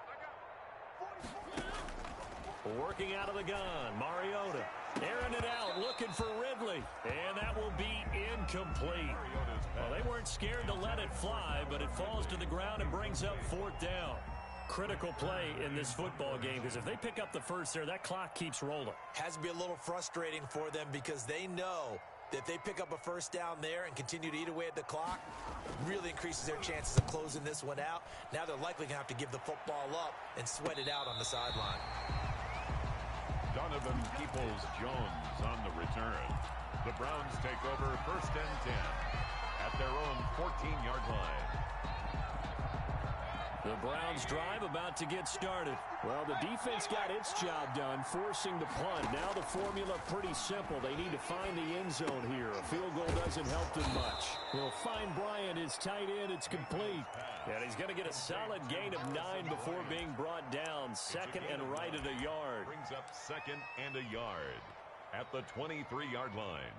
44. Working out of the gun, Mariota. Airing it out, looking for Ridley. And that will be incomplete. Well, they weren't scared to let it fly, but it falls to the ground and brings up 4th down. Critical play in this football game, because if they pick up the first there, that clock keeps rolling. Has to be a little frustrating for them because they know that if they pick up a first down there and continue to eat away at the clock, really increases their chances of closing this one out. Now they're likely going to have to give the football up and sweat it out on the sideline. Donovan Peoples-Jones on the return. The Browns take over 1st and 10 at their own 14-yard line. The Browns drive about to get started. Well, the defense got its job done, forcing the punt. Now the formula pretty simple. They need to find the end zone here. A field goal doesn't help them much. They'll find Bryant, his tight end. It's complete. And he's going to get a solid gain of 9 before being brought down. 2nd and right at a yard. Brings up 2nd and a yard at the 23-yard line.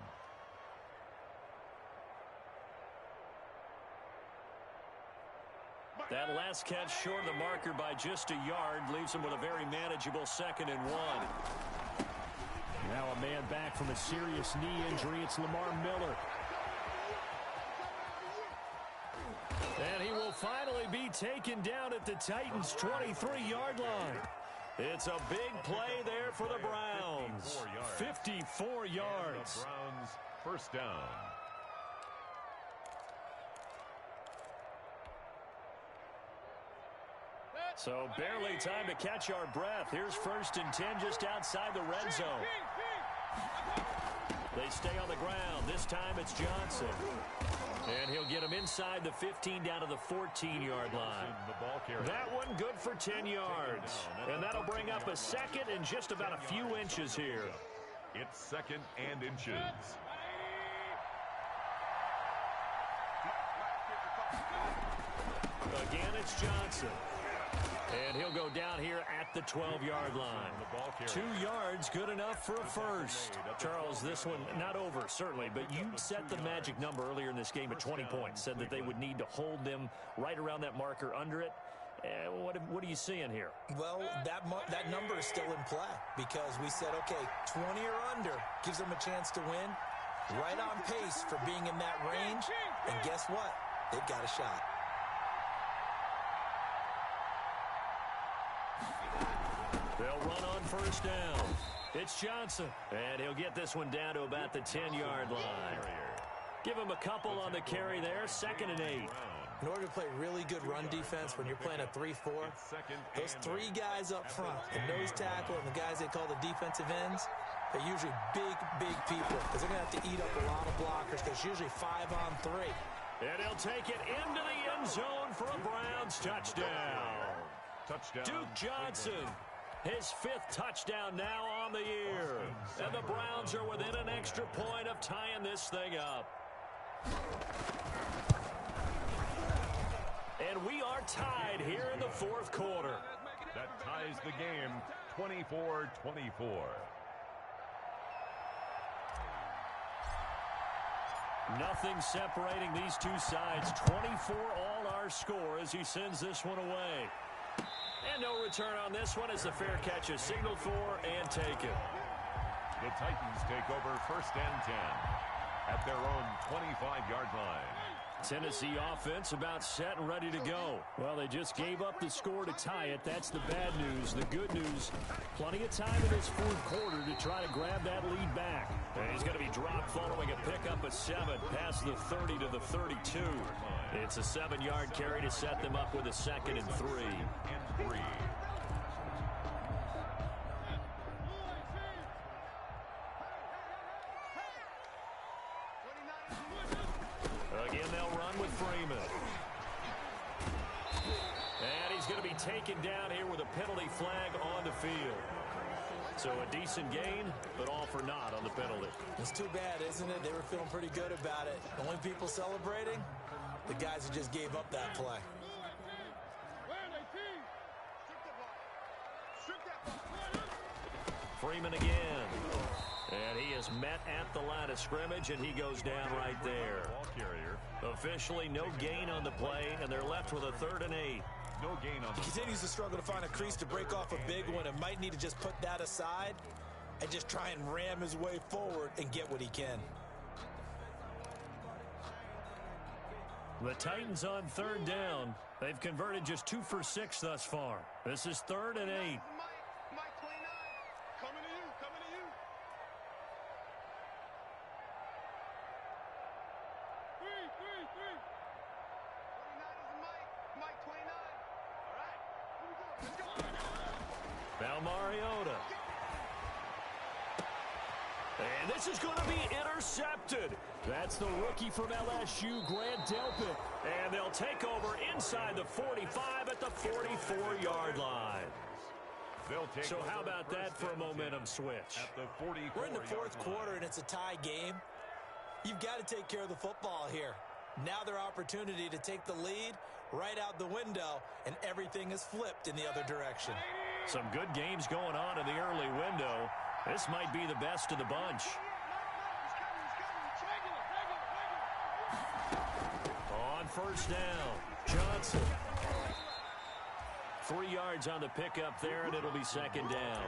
That last catch short of the marker by just a yard leaves him with a very manageable 2nd and 1. Now a man back from a serious knee injury. It's Lamar Miller. And he will finally be taken down at the Titans' 23-yard line. It's a big play there for the Browns. 54 yards. Browns 1st down. So barely time to catch our breath. Here's 1st and 10 just outside the red zone. They stay on the ground. This time it's Johnson. And he'll get him inside the 15 down to the 14-yard line. That one good for 10 yards. And that'll bring up a 2nd and just about a few inches here. It's 2nd and inches. Again, it's Johnson. And he'll go down here at the 12-yard line. 2 yards, good enough for a first. Charles, this one not over, certainly, but you set the magic number earlier in this game at 20 points. Said that they would need to hold them right around that marker under it. What are you seeing here? Well, that number is still in play because we said, okay, 20 or under gives them a chance to win. Right on pace for being in that range. And guess what? They've got a shot. They'll run on first down. It's Johnson. And he'll get this one down to about the 10-yard line. Give him a couple on the carry there. 2nd and 8. In order to play really good run defense when you're playing a 3-4, those 3 guys up front, the nose tackle and the guys they call the defensive ends, they're usually big people because they're going to have to eat up a lot of blockers because it's usually 5 on 3. And he'll take it into the end zone for a Browns touchdown. Duke Johnson, his 5th touchdown now on the year. And the Browns are within an extra point of tying this thing up. And we are tied here in the 4th quarter. That ties the game 24-24. Nothing separating these two sides. 24 all our score as he sends this one away. And no return on this one as the fair catch is signaled for and taken. The Titans take over 1st and 10 at their own 25-yard line. Tennessee offense about set and ready to go. Well, they just gave up the score to tie it. That's the bad news. The good news, plenty of time in this 4th quarter to try to grab that lead back. And he's going to be dropped following a pickup of 7 past the 30 to the 32. It's a 7-yard carry to set them up with a 2nd and 3. Again, they'll run with Freeman. And he's going to be taken down here with a penalty flag on the field. So a decent gain, but all for naught on the penalty. It's too bad, isn't it? They were feeling pretty good about it. The only people celebrating, the guys who just gave up that play. Freeman again. And he is met at the line of scrimmage, and he goes down right there. Ball carrier. Officially no gain on the play, and they're left with a 3rd and 8. No gain on the He continues to struggle to find a crease to break off a big one and might need to just put that aside and just try and ram his way forward and get what he can. The Titans on 3rd down. They've converted just 2 for 6 thus far. This is 3rd and 8. Now Mariota. And this is going to be intercepted. That's the rookie from LSU, Grant Delpit. And they'll take over inside the 45 at the 44-yard line. So how about that for a momentum switch? At the 44. We're in the 4th quarter, and it's a tie game. You've got to take care of the football here. Now their opportunity to take the lead right out the window, and everything is flipped in the other direction. Some good games going on in the early window. This might be the best of the bunch. On first down, Johnson. 3 yards on the pickup there, and it'll be 2nd down.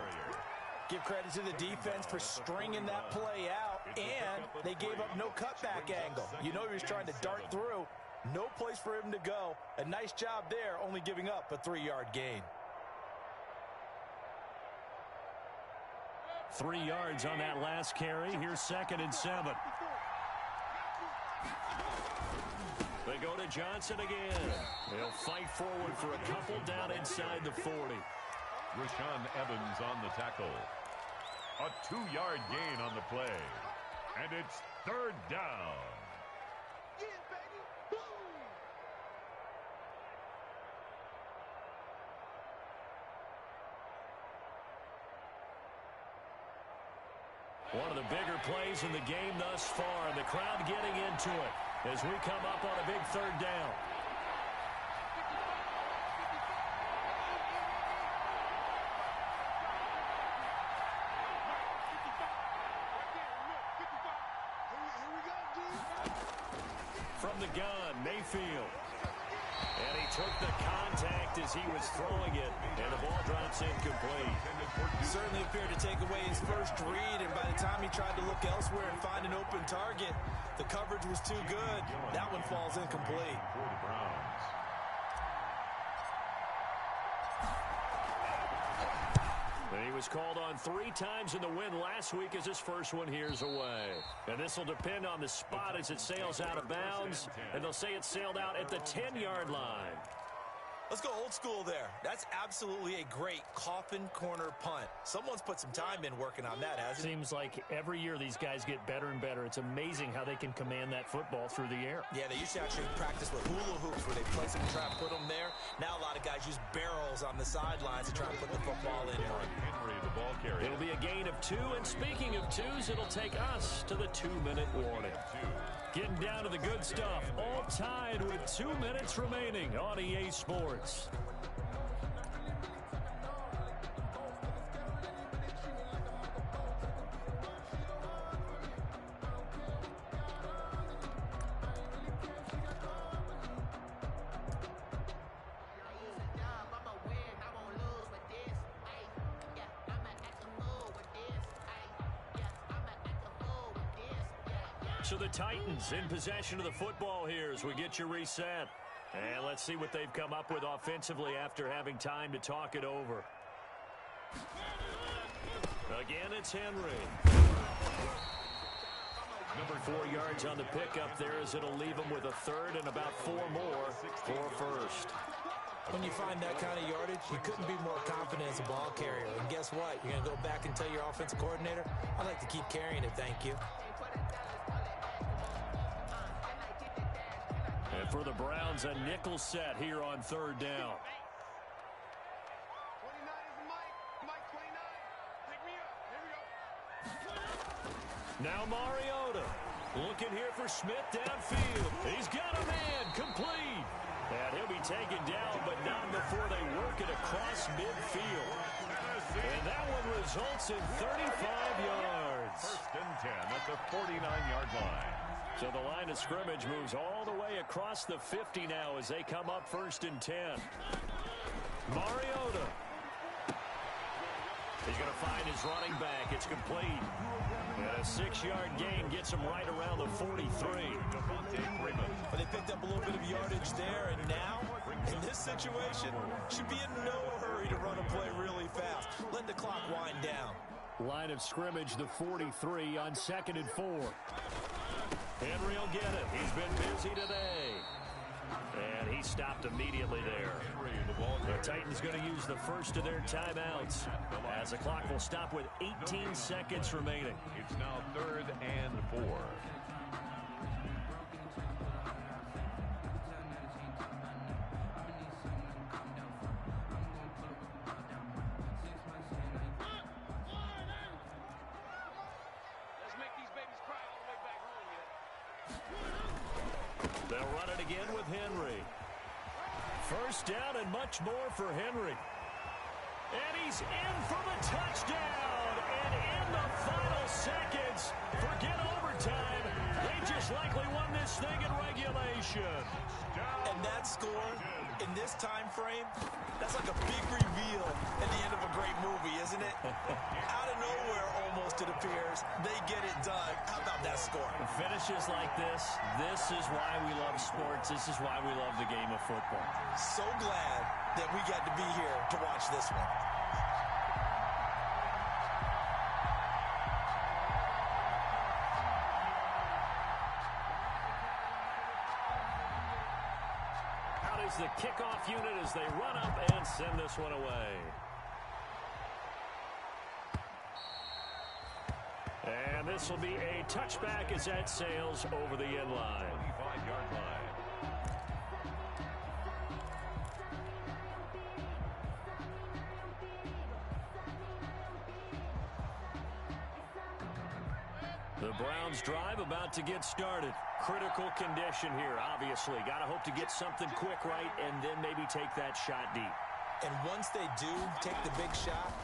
Give credit to the defense for stringing that play out, and they gave up no cutback angle. You know he was trying to dart through. No place for him to go. A nice job there, only giving up a 3-yard gain. 3 yards on that last carry. Here's 2nd and 7. They go to Johnson again. They'll fight forward for a couple down inside the 40. Rashaan Evans on the tackle. A 2-yard gain on the play. And it's 3rd down. One of the bigger plays in the game thus far, and the crowd getting into it as we come up on a big 3rd down. From the gun, Mayfield. And he took the contact as he was throwing it, and the ball drops incomplete. Certainly appeared to take away his first read, and by the time he tried to look elsewhere and find an open target, the coverage was too good. That one falls incomplete. For the Browns. And he was called on 3 times in the win last week as his first one here's away. And this will depend on the spot as it sails out of bounds. And they'll say it sailed out at the 10-yard line. Let's go old school there. That's absolutely a great coffin corner punt. Someone's put some time in working on that, hasn't it? Seems like every year these guys get better and better. It's amazing how they can command that football through the air. Yeah, they used to actually practice with hula hoops where they place them and try to put them there. Now a lot of guys use barrels on the sidelines to try and put the football in one. Henry, the ball carrier. It'll be a gain of 2, and speaking of 2s, it'll take us to the 2-minute warning. Getting down to the good stuff, all tied with 2 minutes remaining on EA Sports. So the Titans in possession of the football here as we get you reset. And let's see what they've come up with offensively after having time to talk it over. Again, it's Henry. 4 yards on the pickup there as it'll leave them with a third and about 4 more for first. When you find that kind of yardage, you couldn't be more confident as a ball carrier. And guess what? You're going to go back and tell your offensive coordinator, I'd like to keep carrying it, thank you. And for the Browns, a nickel set here on 3rd down. 29 is the mic. Mic 29. Pick me up. Here we go. Now Mariota looking here for Smith downfield. He's got a man complete. And he'll be taken down, but not before they work it across midfield. And that one results in 35 yards. 1st and 10 at the 49-yard line. So the line of scrimmage moves all the way across the 50 now as they come up 1st and 10. Mariota. He's going to find his running back. It's complete. And a 6-yard gain gets him right around the 43. But they picked up a little bit of yardage there, and now, in this situation, should be in no hurry to run a play really fast. Let the clock wind down. Line of scrimmage, the 43 on 2nd and 4. Henry will get it. He's been busy today. And he stopped immediately there. The Titans going to use the first of their timeouts as the clock will stop with 18 seconds remaining. It's now 3rd and 4. They'll run it again with Henry. First down and much more for Henry. And he's in for the touchdown. And in the final seconds, forget overtime. They just likely won this thing in regulation. And that score, in this time frame, that's like a big reveal at the end of a great movie, isn't it? Out of nowhere, almost, it appears, they get it done. How about that score? Finishes like this is why we love sports. This is why we love the game of football. So glad that we got to be here to watch this one. Out is the kickoff unit as they run up and send this one away. And this will be a touchback as that sails over the end line. 25-yard line. The Browns drive about to get started. Critical condition here, obviously. Got to hope to get something quick right and then maybe take that shot deep. And once they do take the big shot,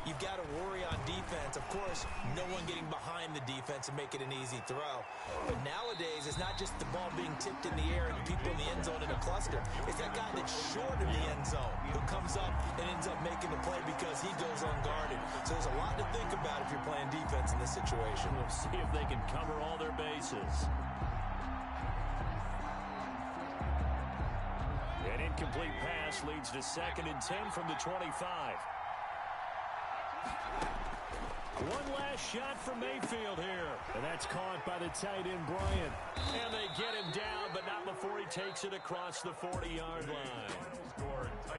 you've got to worry on defense. Of course, no one getting behind the defense and make it an easy throw. But nowadays, it's not just the ball being tipped in the air and people in the end zone in a cluster. It's that guy that's short of the end zone who comes up and ends up making the play because he goes unguarded. So there's a lot to think about if you're playing defense in this situation. We'll see if they can cover all their bases. An incomplete pass leads to 2nd and 10 from the 25. One last shot for Mayfield here. And that's caught by the tight end, Bryant. And they get him down, but not before he takes it across the 40-yard line.